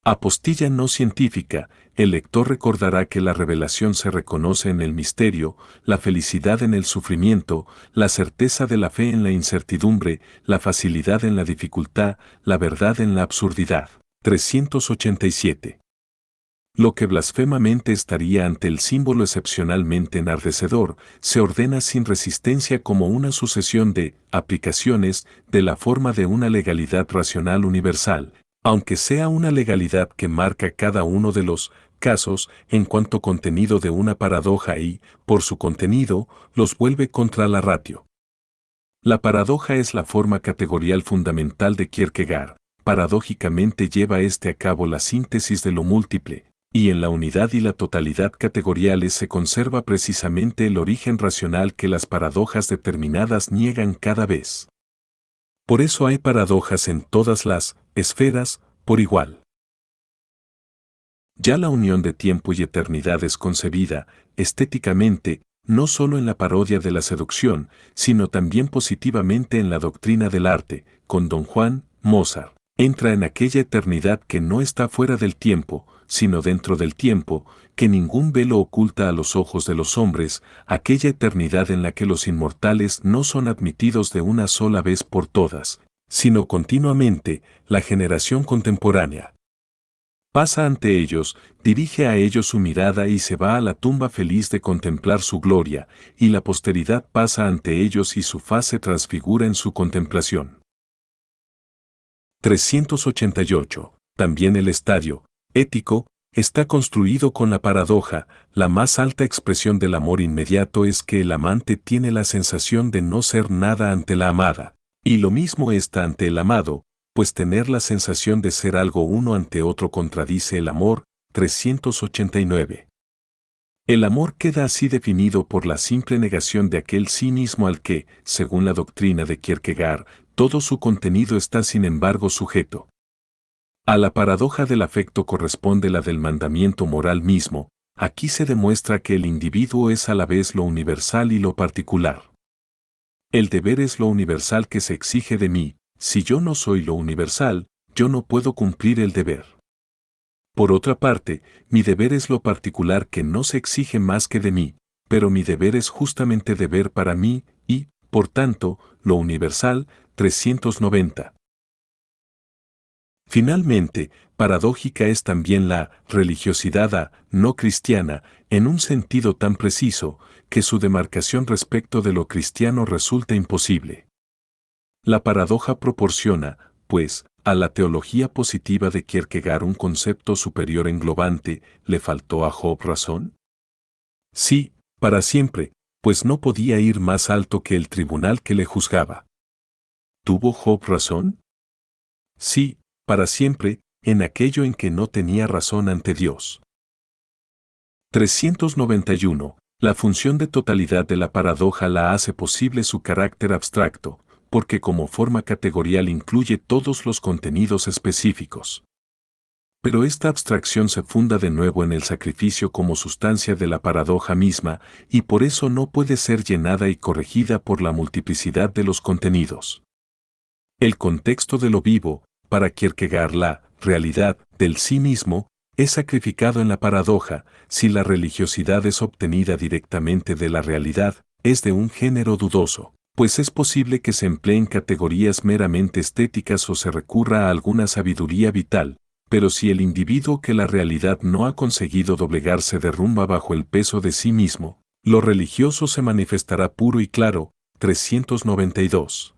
apostilla no científica. El lector recordará que la revelación se reconoce en el misterio, la felicidad en el sufrimiento, la certeza de la fe en la incertidumbre, la facilidad en la dificultad, la verdad en la absurdidad. 387. Lo que blasfemamente estaría ante el símbolo excepcionalmente enardecedor, se ordena sin resistencia como una sucesión de aplicaciones de la forma de una legalidad racional universal, aunque sea una legalidad que marca cada uno de los casos en cuanto contenido de una paradoja y, por su contenido, los vuelve contra la ratio. La paradoja es la forma categorial fundamental de Kierkegaard, paradójicamente lleva a cabo la síntesis de lo múltiple, y en la unidad y la totalidad categoriales se conserva precisamente el origen racional que las paradojas determinadas niegan cada vez. Por eso hay paradojas en todas las esferas, por igual. Ya la unión de tiempo y eternidad es concebida, estéticamente, no solo en la parodia de la seducción, sino también positivamente en la doctrina del arte, con Don Juan, Mozart. Entra en aquella eternidad que no está fuera del tiempo, sino dentro del tiempo, que ningún velo oculta a los ojos de los hombres, aquella eternidad en la que los inmortales no son admitidos de una sola vez por todas, sino continuamente, la generación contemporánea pasa ante ellos, dirige a ellos su mirada y se va a la tumba feliz de contemplar su gloria, y la posteridad pasa ante ellos y su faz se transfigura en su contemplación. 388. También el estadio ético está construido con la paradoja. La más alta expresión del amor inmediato es que el amante tiene la sensación de no ser nada ante la amada, y lo mismo está ante el amado, pues tener la sensación de ser algo uno ante otro contradice el amor. 389. El amor queda así definido por la simple negación de aquel sí mismo al que, según la doctrina de Kierkegaard, todo su contenido está sin embargo sujeto. A la paradoja del afecto corresponde la del mandamiento moral mismo. Aquí se demuestra que el individuo es a la vez lo universal y lo particular. El deber es lo universal que se exige de mí, si yo no soy lo universal, yo no puedo cumplir el deber. Por otra parte, mi deber es lo particular que no se exige más que de mí, pero mi deber es justamente deber para mí y, por tanto, lo universal, 390. Finalmente, paradójica es también la religiosidad no cristiana, en un sentido tan preciso, que su demarcación respecto de lo cristiano resulta imposible. La paradoja proporciona, pues, a la teología positiva de Kierkegaard un concepto superior englobante. ¿Le faltó a Job razón? Sí, para siempre, pues no podía ir más alto que el tribunal que le juzgaba. ¿Tuvo Job razón? Sí, para siempre, en aquello en que no tenía razón ante Dios. 391. La función de totalidad de la paradoja la hace posible su carácter abstracto, porque como forma categorial incluye todos los contenidos específicos. Pero esta abstracción se funda de nuevo en el sacrificio como sustancia de la paradoja misma, y por eso no puede ser llenada y corregida por la multiplicidad de los contenidos. El contexto de lo vivo, para Kierkegaard la realidad del sí mismo, es sacrificado en la paradoja. Si la religiosidad es obtenida directamente de la realidad, es de un género dudoso, pues es posible que se empleen categorías meramente estéticas o se recurra a alguna sabiduría vital, pero si el individuo que la realidad no ha conseguido doblegarse derrumba bajo el peso de sí mismo, lo religioso se manifestará puro y claro. 392.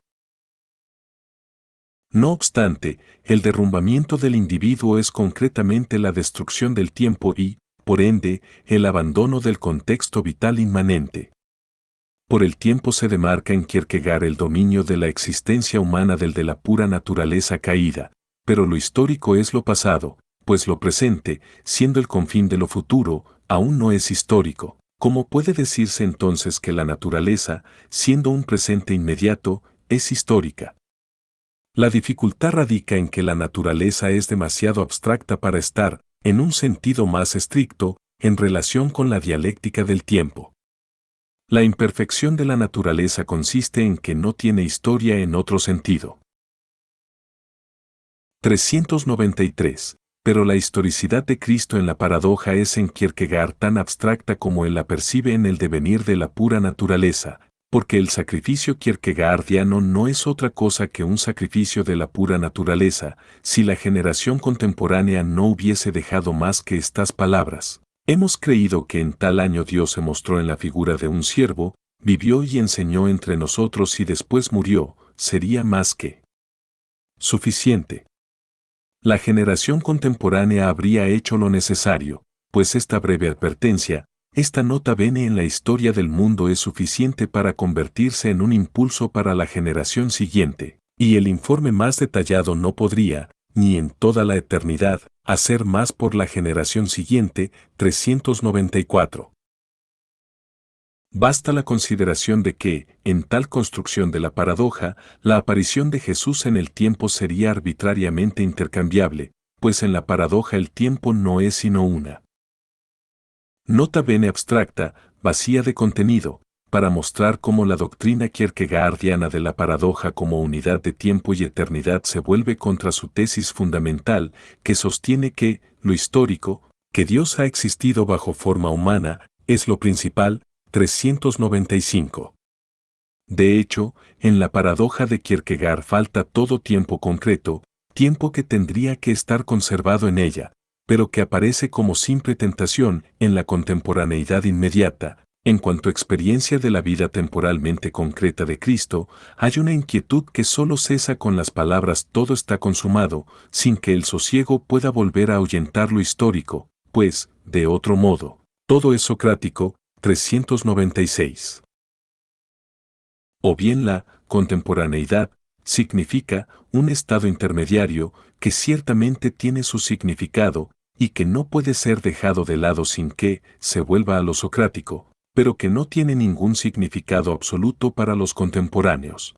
No obstante, el derrumbamiento del individuo es concretamente la destrucción del tiempo y, por ende, el abandono del contexto vital inmanente. Por el tiempo se demarca en Kierkegaard el dominio de la existencia humana del de la pura naturaleza caída, pero lo histórico es lo pasado, pues lo presente, siendo el confín de lo futuro, aún no es histórico. ¿Cómo puede decirse entonces que la naturaleza, siendo un presente inmediato, es histórica? La dificultad radica en que la naturaleza es demasiado abstracta para estar, en un sentido más estricto, en relación con la dialéctica del tiempo. La imperfección de la naturaleza consiste en que no tiene historia en otro sentido. 393. Pero la historicidad de Cristo en la paradoja es en Kierkegaard tan abstracta como él la percibe en el devenir de la pura naturaleza, porque el sacrificio kierkegaardiano no es otra cosa que un sacrificio de la pura naturaleza. Si la generación contemporánea no hubiese dejado más que estas palabras: hemos creído que en tal año Dios se mostró en la figura de un siervo, vivió y enseñó entre nosotros y después murió, sería más que suficiente. La generación contemporánea habría hecho lo necesario, pues esta breve advertencia, esta nota bene en la historia del mundo es suficiente para convertirse en un impulso para la generación siguiente, y el informe más detallado no podría, ni en toda la eternidad, hacer más por la generación siguiente. 394. Basta la consideración de que, en tal construcción de la paradoja, la aparición de Jesús en el tiempo sería arbitrariamente intercambiable, pues en la paradoja el tiempo no es sino una nota bene abstracta, vacía de contenido, para mostrar cómo la doctrina kierkegaardiana de la paradoja como unidad de tiempo y eternidad se vuelve contra su tesis fundamental, que sostiene que, lo histórico, que Dios ha existido bajo forma humana, es lo principal. 395. De hecho, en la paradoja de Kierkegaard falta todo tiempo concreto, tiempo que tendría que estar conservado en ella, pero que aparece como simple tentación en la contemporaneidad inmediata. En cuanto a experiencia de la vida temporalmente concreta de Cristo, hay una inquietud que solo cesa con las palabras todo está consumado, sin que el sosiego pueda volver a ahuyentar lo histórico, pues, de otro modo, todo es socrático. 396. O bien la contemporaneidad significa un estado intermediario que ciertamente tiene su significado y que no puede ser dejado de lado sin que se vuelva a lo socrático, pero que no tiene ningún significado absoluto para los contemporáneos.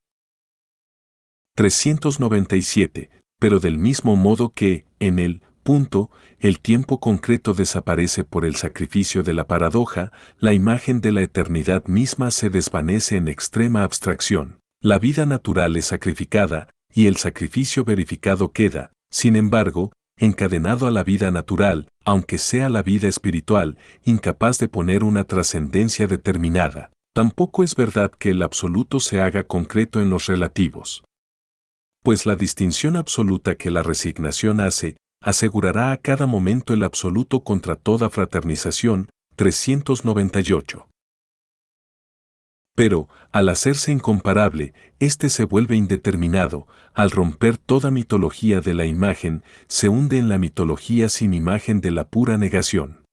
397. Pero del mismo modo que, en el punto, el tiempo concreto desaparece por el sacrificio de la paradoja, la imagen de la eternidad misma se desvanece en extrema abstracción. La vida natural es sacrificada, y el sacrificio verificado queda, sin embargo, encadenado a la vida natural, aunque sea la vida espiritual, incapaz de poner una trascendencia determinada. Tampoco es verdad que el absoluto se haga concreto en los relativos. Pues la distinción absoluta que la resignación hace, asegurará a cada momento el absoluto contra toda fraternización. 398. Pero, al hacerse incomparable, éste se vuelve indeterminado, al romper toda mitología de la imagen, se hunde en la mitología sin imagen de la pura negación.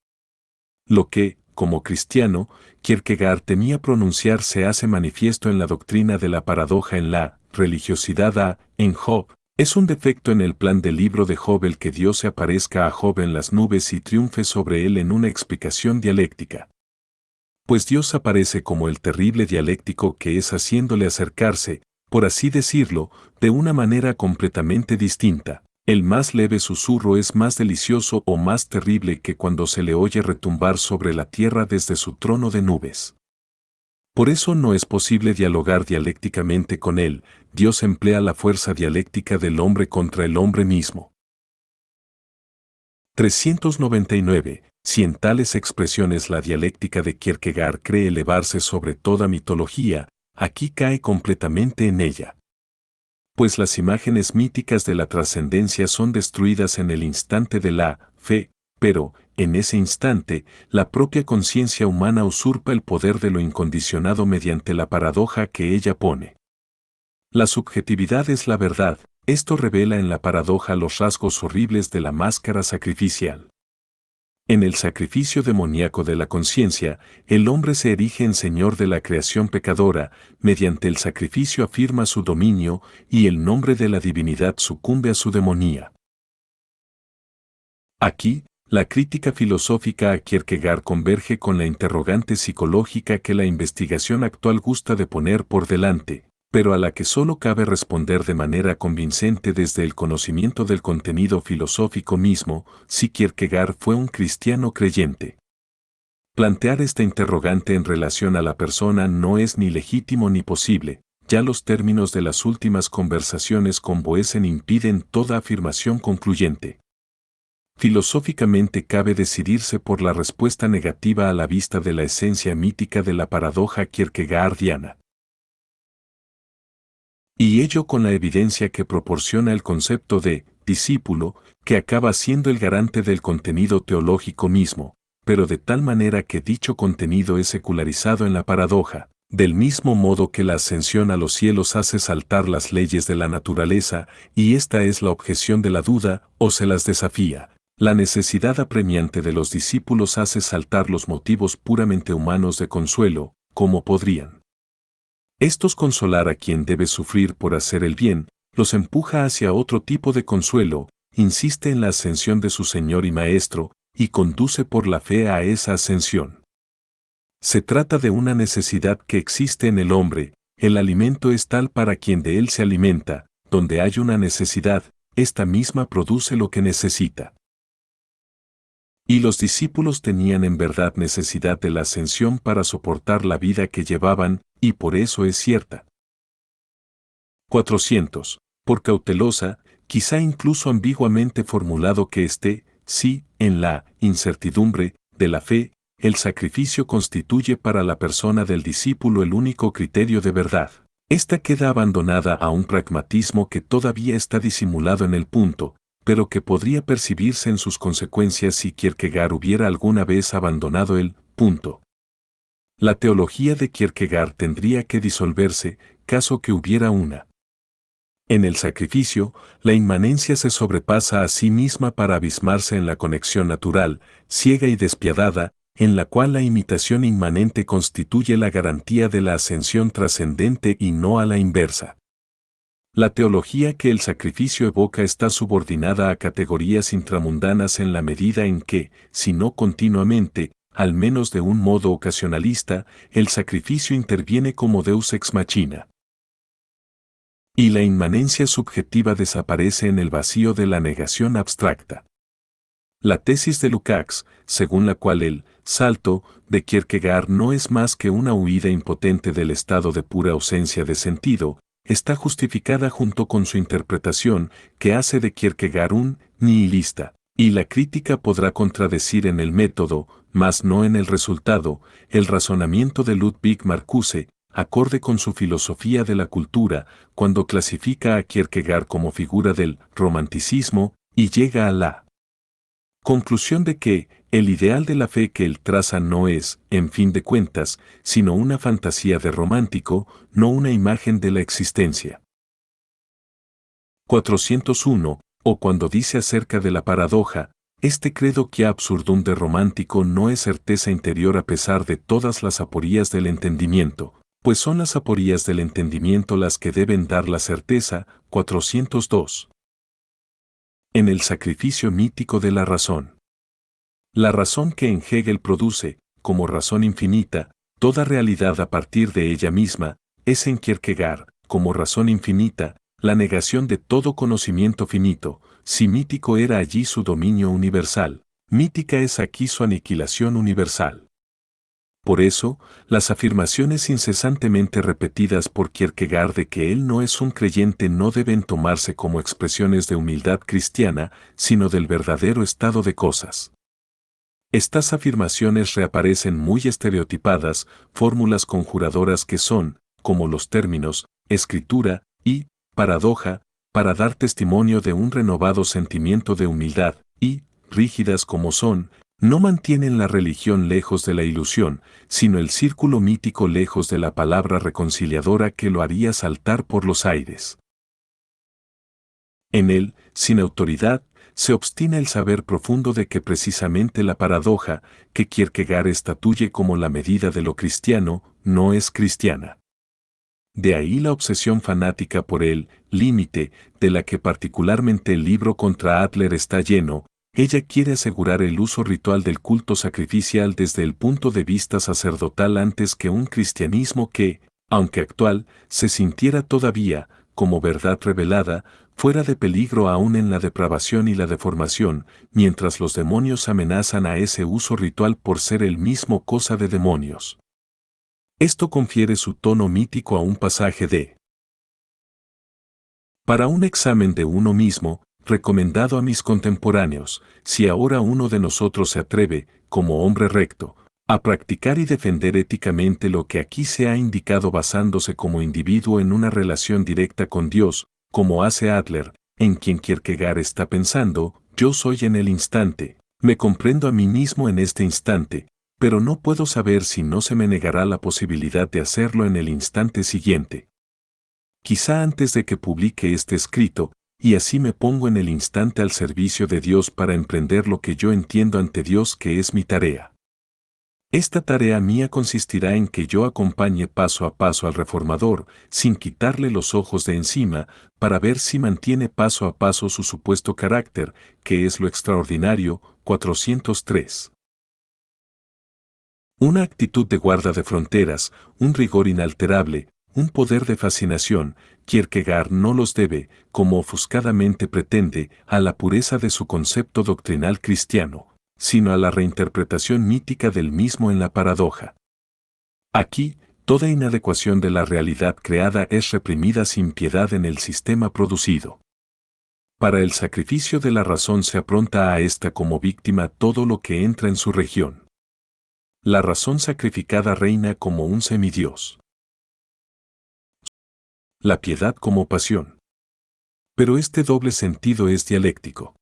Lo que, como cristiano, Kierkegaard temía pronunciar se hace manifiesto en la doctrina de la paradoja en la religiosidad en Job. Es un defecto en el plan del libro de Job el que Dios se aparezca a Job en las nubes y triunfe sobre él en una explicación dialéctica. Pues Dios aparece como el terrible dialéctico que es haciéndole acercarse, por así decirlo, de una manera completamente distinta. El más leve susurro es más delicioso o más terrible que cuando se le oye retumbar sobre la tierra desde su trono de nubes. Por eso no es posible dialogar dialécticamente con él, Dios emplea la fuerza dialéctica del hombre contra el hombre mismo. 399. Si en tales expresiones la dialéctica de Kierkegaard cree elevarse sobre toda mitología, aquí cae completamente en ella. Pues las imágenes míticas de la trascendencia son destruidas en el instante de la fe, pero, en ese instante, la propia conciencia humana usurpa el poder de lo incondicionado mediante la paradoja que ella pone. La subjetividad es la verdad, esto revela en la paradoja los rasgos horribles de la máscara sacrificial. En el sacrificio demoníaco de la conciencia, el hombre se erige en señor de la creación pecadora, mediante el sacrificio afirma su dominio y el nombre de la divinidad sucumbe a su demonía. Aquí, la crítica filosófica a Kierkegaard converge con la interrogante psicológica que la investigación actual gusta de poner por delante, pero a la que solo cabe responder de manera convincente desde el conocimiento del contenido filosófico mismo, si Kierkegaard fue un cristiano creyente. Plantear esta interrogante en relación a la persona no es ni legítimo ni posible, ya los términos de las últimas conversaciones con Boesen impiden toda afirmación concluyente. Filosóficamente cabe decidirse por la respuesta negativa a la vista de la esencia mítica de la paradoja kierkegaardiana. Y ello con la evidencia que proporciona el concepto de discípulo, que acaba siendo el garante del contenido teológico mismo, pero de tal manera que dicho contenido es secularizado en la paradoja, del mismo modo que la ascensión a los cielos hace saltar las leyes de la naturaleza, y esta es la objeción de la duda, o se las desafía. La necesidad apremiante de los discípulos hace saltar los motivos puramente humanos de consuelo, como podrían estos consolar a quien debe sufrir por hacer el bien, los empuja hacia otro tipo de consuelo, insiste en la ascensión de su Señor y Maestro, y conduce por la fe a esa ascensión. Se trata de una necesidad que existe en el hombre, el alimento es tal para quien de él se alimenta, donde hay una necesidad, esta misma produce lo que necesita. Y los discípulos tenían en verdad necesidad de la ascensión para soportar la vida que llevaban, y por eso es cierta. 400. Por cautelosa, quizá incluso ambiguamente formulado que esté, sí, en la incertidumbre de la fe, el sacrificio constituye para la persona del discípulo el único criterio de verdad. Esta queda abandonada a un pragmatismo que todavía está disimulado en el punto, pero que podría percibirse en sus consecuencias si Kierkegaard hubiera alguna vez abandonado el punto. La teología de Kierkegaard tendría que disolverse, caso que hubiera una. En el sacrificio, la inmanencia se sobrepasa a sí misma para abismarse en la conexión natural, ciega y despiadada, en la cual la imitación inmanente constituye la garantía de la ascensión trascendente y no a la inversa. La teología que el sacrificio evoca está subordinada a categorías intramundanas en la medida en que, si no continuamente, al menos de un modo ocasionalista, el sacrificio interviene como deus ex machina. Y la inmanencia subjetiva desaparece en el vacío de la negación abstracta. La tesis de Lukács, según la cual el salto de Kierkegaard no es más que una huida impotente del estado de pura ausencia de sentido, está justificada junto con su interpretación, que hace de Kierkegaard un nihilista, y la crítica podrá contradecir en el método, mas no en el resultado, el razonamiento de Ludwig Marcuse, acorde con su filosofía de la cultura, cuando clasifica a Kierkegaard como figura del romanticismo, y llega a la conclusión de que el ideal de la fe que él traza no es, en fin de cuentas, sino una fantasía de romántico, no una imagen de la existencia. 401, o cuando dice acerca de la paradoja, este credo que absurdum de romántico no es certeza interior a pesar de todas las aporías del entendimiento, pues son las aporías del entendimiento las que deben dar la certeza. 402. En el sacrificio mítico de la razón. La razón que en Hegel produce, como razón infinita, toda realidad a partir de ella misma, es en Kierkegaard, como razón infinita, la negación de todo conocimiento finito. Si mítico era allí su dominio universal, mítica es aquí su aniquilación universal. Por eso, las afirmaciones incesantemente repetidas por Kierkegaard de que él no es un creyente no deben tomarse como expresiones de humildad cristiana, sino del verdadero estado de cosas. Estas afirmaciones reaparecen muy estereotipadas, fórmulas conjuradoras que son, como los términos, escritura y paradoja, para dar testimonio de un renovado sentimiento de humildad, y, rígidas como son, no mantienen la religión lejos de la ilusión, sino el círculo mítico lejos de la palabra reconciliadora que lo haría saltar por los aires. En él, sin autoridad, se obstina el saber profundo de que precisamente la paradoja, que Kierkegaard estatuye como la medida de lo cristiano, no es cristiana. De ahí la obsesión fanática por el límite, de la que particularmente el libro contra Adler está lleno. Ella quiere asegurar el uso ritual del culto sacrificial desde el punto de vista sacerdotal antes que un cristianismo que, aunque actual, se sintiera todavía, como verdad revelada, fuera de peligro aún en la depravación y la deformación, mientras los demonios amenazan a ese uso ritual por ser el mismo cosa de demonios. Esto confiere su tono mítico a un pasaje de Para un examen de uno mismo, recomendado a mis contemporáneos, si ahora uno de nosotros se atreve, como hombre recto, a practicar y defender éticamente lo que aquí se ha indicado basándose como individuo en una relación directa con Dios, como hace Adler, en quien Kierkegaard está pensando, yo soy en el instante, me comprendo a mí mismo en este instante, pero no puedo saber si no se me negará la posibilidad de hacerlo en el instante siguiente. Quizá antes de que publique este escrito, y así me pongo en el instante al servicio de Dios para emprender lo que yo entiendo ante Dios que es mi tarea. Esta tarea mía consistirá en que yo acompañe paso a paso al reformador, sin quitarle los ojos de encima, para ver si mantiene paso a paso su supuesto carácter, que es lo extraordinario. 403. Una actitud de guarda de fronteras, un rigor inalterable, un poder de fascinación. Kierkegaard no los debe, como ofuscadamente pretende, a la pureza de su concepto doctrinal cristiano, sino a la reinterpretación mítica del mismo en la paradoja. Aquí, toda inadecuación de la realidad creada es reprimida sin piedad en el sistema producido. Para el sacrificio de la razón se apronta a esta como víctima todo lo que entra en su región. La razón sacrificada reina como un semidios. La piedad como pasión. Pero este doble sentido es dialéctico.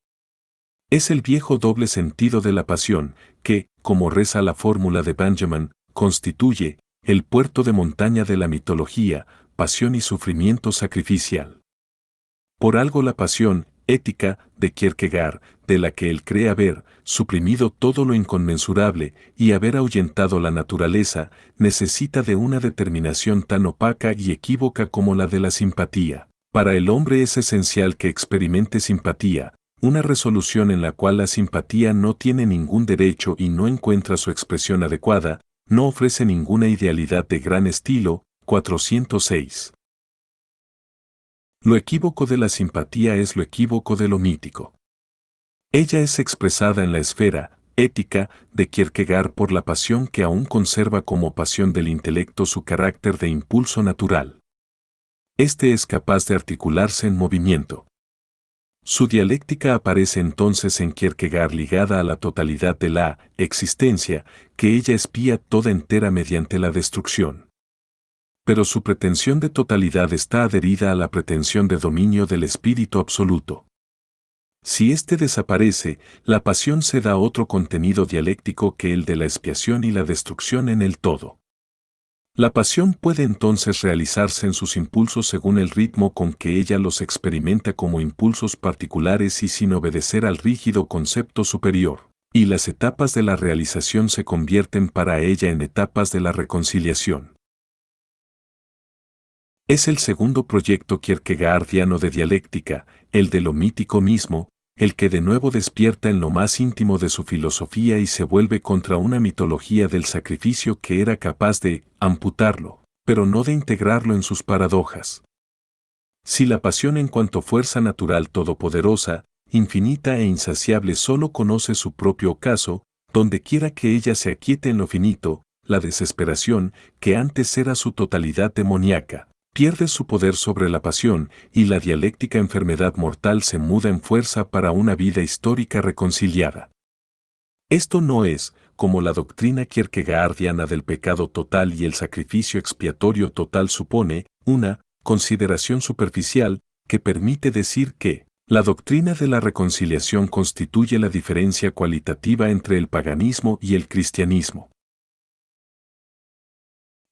Es el viejo doble sentido de la pasión, que, como reza la fórmula de Benjamin, constituye el puerto de montaña de la mitología, pasión y sufrimiento sacrificial. Por algo la pasión, ética, de Kierkegaard, de la que él cree haber suprimido todo lo inconmensurable y haber ahuyentado la naturaleza, necesita de una determinación tan opaca y equívoca como la de la simpatía. Para el hombre es esencial que experimente simpatía, una resolución en la cual la simpatía no tiene ningún derecho y no encuentra su expresión adecuada, no ofrece ninguna idealidad de gran estilo. 406. Lo equívoco de la simpatía es lo equívoco de lo mítico. Ella es expresada en la esfera ética de Kierkegaard por la pasión que aún conserva como pasión del intelecto su carácter de impulso natural. Este es capaz de articularse en movimiento. Su dialéctica aparece entonces en Kierkegaard ligada a la totalidad de la existencia, que ella espía toda entera mediante la destrucción. Pero su pretensión de totalidad está adherida a la pretensión de dominio del espíritu absoluto. Si éste desaparece, la pasión se da otro contenido dialéctico que el de la expiación y la destrucción en el todo. La pasión puede entonces realizarse en sus impulsos según el ritmo con que ella los experimenta como impulsos particulares y sin obedecer al rígido concepto superior, y las etapas de la realización se convierten para ella en etapas de la reconciliación. Es el segundo proyecto kierkegaardiano de dialéctica, el de lo mítico mismo, el que de nuevo despierta en lo más íntimo de su filosofía y se vuelve contra una mitología del sacrificio que era capaz de amputarlo, pero no de integrarlo en sus paradojas. Si la pasión en cuanto fuerza natural todopoderosa, infinita e insaciable solo conoce su propio ocaso, donde quiera que ella se aquiete en lo finito, la desesperación, que antes era su totalidad demoníaca, pierde su poder sobre la pasión y la dialéctica enfermedad mortal se muda en fuerza para una vida histórica reconciliada. Esto no es, como la doctrina kierkegaardiana del pecado total y el sacrificio expiatorio total supone, una consideración superficial que permite decir que la doctrina de la reconciliación constituye la diferencia cualitativa entre el paganismo y el cristianismo.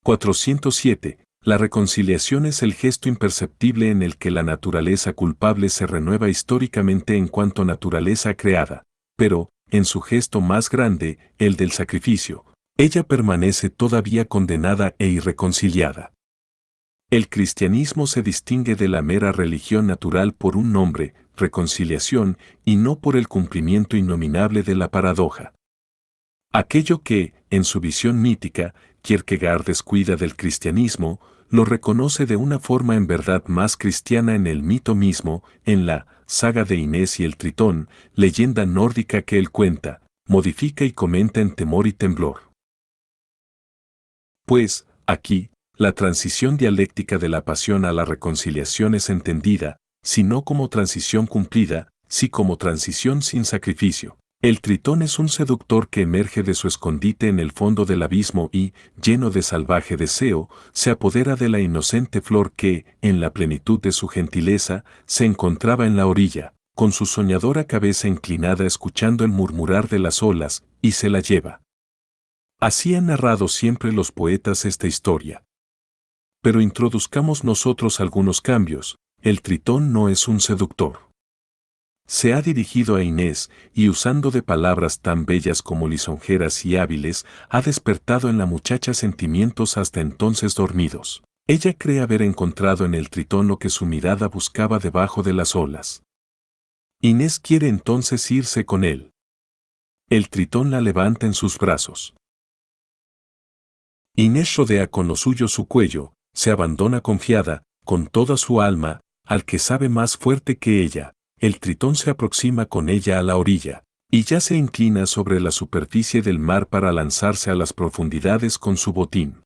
407. La reconciliación es el gesto imperceptible en el que la naturaleza culpable se renueva históricamente en cuanto naturaleza creada, pero, en su gesto más grande, el del sacrificio, ella permanece todavía condenada e irreconciliada. El cristianismo se distingue de la mera religión natural por un nombre, reconciliación, y no por el cumplimiento innominable de la paradoja. Aquello que, en su visión mítica, Kierkegaard descuida del cristianismo, lo reconoce de una forma en verdad más cristiana en el mito mismo, en la saga de Inés y el Tritón, leyenda nórdica que él cuenta, modifica y comenta en Temor y Temblor. Pues, aquí, la transición dialéctica de la pasión a la reconciliación es entendida, si no como transición cumplida, si como transición sin sacrificio. El Tritón es un seductor que emerge de su escondite en el fondo del abismo y, lleno de salvaje deseo, se apodera de la inocente flor que, en la plenitud de su gentileza, se encontraba en la orilla, con su soñadora cabeza inclinada escuchando el murmurar de las olas, y se la lleva. Así han narrado siempre los poetas esta historia. Pero introduzcamos nosotros algunos cambios. El Tritón no es un seductor. Se ha dirigido a Inés, y usando de palabras tan bellas como lisonjeras y hábiles, ha despertado en la muchacha sentimientos hasta entonces dormidos. Ella cree haber encontrado en el Tritón lo que su mirada buscaba debajo de las olas. Inés quiere entonces irse con él. El Tritón la levanta en sus brazos. Inés rodea con lo suyo su cuello, se abandona confiada, con toda su alma, al que sabe más fuerte que ella. El Tritón se aproxima con ella a la orilla, y ya se inclina sobre la superficie del mar para lanzarse a las profundidades con su botín.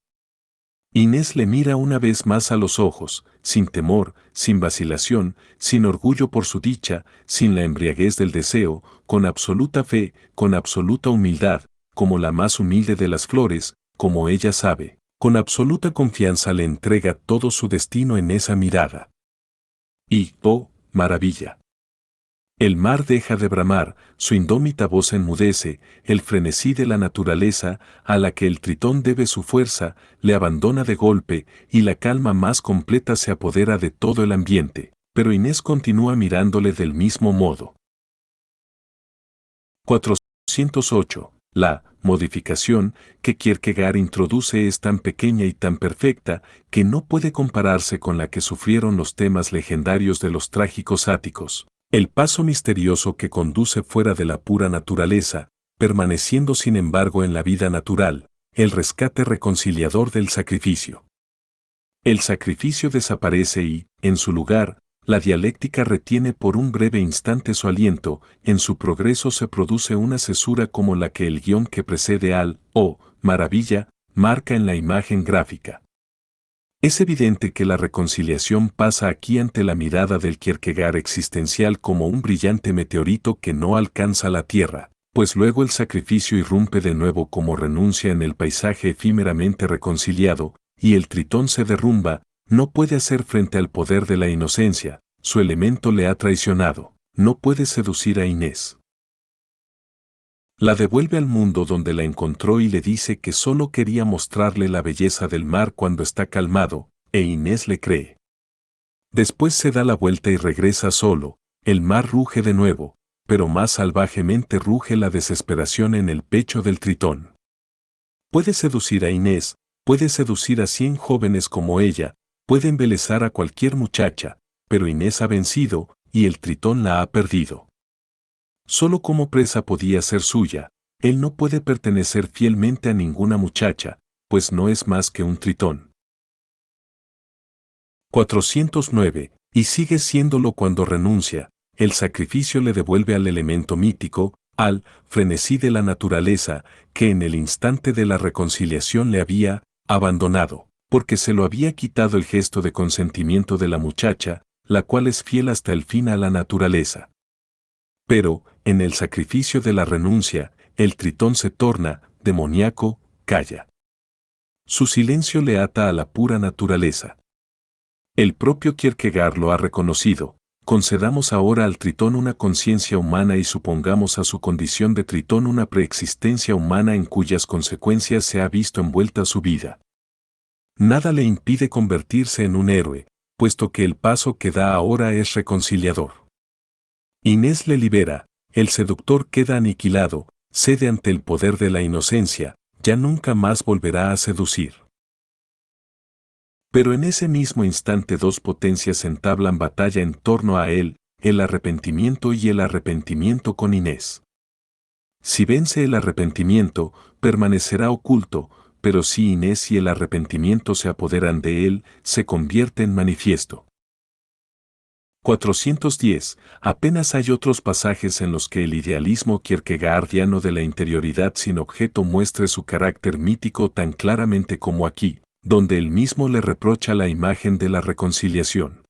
Inés le mira una vez más a los ojos, sin temor, sin vacilación, sin orgullo por su dicha, sin la embriaguez del deseo, con absoluta fe, con absoluta humildad, como la más humilde de las flores, como ella sabe, con absoluta confianza le entrega todo su destino en esa mirada. Y, oh, maravilla. El mar deja de bramar, su indómita voz enmudece, el frenesí de la naturaleza, a la que el Tritón debe su fuerza, le abandona de golpe, y la calma más completa se apodera de todo el ambiente, pero Inés continúa mirándole del mismo modo. 408. La modificación que Kierkegaard introduce es tan pequeña y tan perfecta que no puede compararse con la que sufrieron los temas legendarios de los trágicos áticos. El paso misterioso que conduce fuera de la pura naturaleza, permaneciendo sin embargo en la vida natural, el rescate reconciliador del sacrificio. El sacrificio desaparece y, en su lugar, la dialéctica retiene por un breve instante su aliento, en su progreso se produce una cesura como la que el guión que precede al, oh, maravilla, marca en la imagen gráfica. Es evidente que la reconciliación pasa aquí ante la mirada del Kierkegaard existencial como un brillante meteorito que no alcanza la Tierra, pues luego el sacrificio irrumpe de nuevo como renuncia en el paisaje efímeramente reconciliado, y el Tritón se derrumba, no puede hacer frente al poder de la inocencia, su elemento le ha traicionado, no puede seducir a Inés. La devuelve al mundo donde la encontró y le dice que solo quería mostrarle la belleza del mar cuando está calmado, e Inés le cree. Después se da la vuelta y regresa solo, el mar ruge de nuevo, pero más salvajemente ruge la desesperación en el pecho del Tritón. Puede seducir a Inés, puede seducir a 100 jóvenes como ella, puede embelezar a cualquier muchacha, pero Inés ha vencido, y el Tritón la ha perdido. Solo como presa podía ser suya, él no puede pertenecer fielmente a ninguna muchacha, pues no es más que un Tritón. 409, y sigue siéndolo cuando renuncia, el sacrificio le devuelve al elemento mítico, al frenesí de la naturaleza, que en el instante de la reconciliación le había abandonado, porque se lo había quitado el gesto de consentimiento de la muchacha, la cual es fiel hasta el fin a la naturaleza. Pero, en el sacrificio de la renuncia, el Tritón se torna, demoníaco, calla. Su silencio le ata a la pura naturaleza. El propio Kierkegaard lo ha reconocido. Concedamos ahora al Tritón una conciencia humana y supongamos a su condición de Tritón una preexistencia humana en cuyas consecuencias se ha visto envuelta su vida. Nada le impide convertirse en un héroe, puesto que el paso que da ahora es reconciliador. Inés le libera, el seductor queda aniquilado, cede ante el poder de la inocencia, ya nunca más volverá a seducir. Pero en ese mismo instante dos potencias entablan batalla en torno a él, el arrepentimiento y el arrepentimiento con Inés. Si vence el arrepentimiento, permanecerá oculto, pero si Inés y el arrepentimiento se apoderan de él, se convierte en manifiesto. 410. Apenas hay otros pasajes en los que el idealismo kierkegaardiano de la interioridad sin objeto muestre su carácter mítico tan claramente como aquí, donde él mismo le reprocha la imagen de la reconciliación.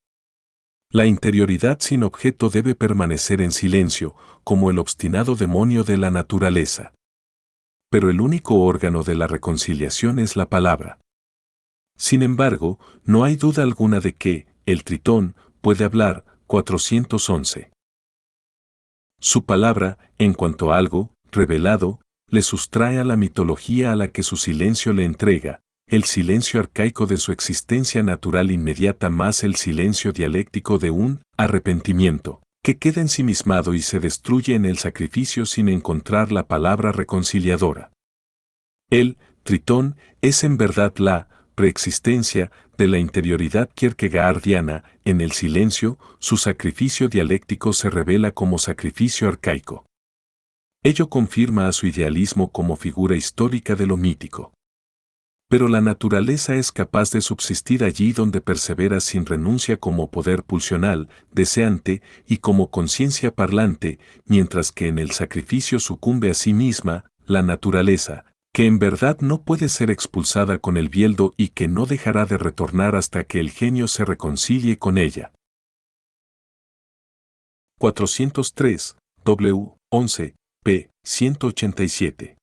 La interioridad sin objeto debe permanecer en silencio, como el obstinado demonio de la naturaleza. Pero el único órgano de la reconciliación es la palabra. Sin embargo, no hay duda alguna de que, el Tritón, puede hablar. 411. Su palabra, en cuanto a algo, revelado, le sustrae a la mitología a la que su silencio le entrega, el silencio arcaico de su existencia natural inmediata más el silencio dialéctico de un arrepentimiento, que queda ensimismado y se destruye en el sacrificio sin encontrar la palabra reconciliadora. El Tritón es en verdad la preexistencia de la interioridad kierkegaardiana, en el silencio, su sacrificio dialéctico se revela como sacrificio arcaico. Ello confirma a su idealismo como figura histórica de lo mítico. Pero la naturaleza es capaz de subsistir allí donde persevera sin renuncia como poder pulsional, deseante y como conciencia parlante, mientras que en el sacrificio sucumbe a sí misma, la naturaleza, que en verdad no puede ser expulsada con el bieldo y que no dejará de retornar hasta que el genio se reconcilie con ella. 403, W, 11, p. 187.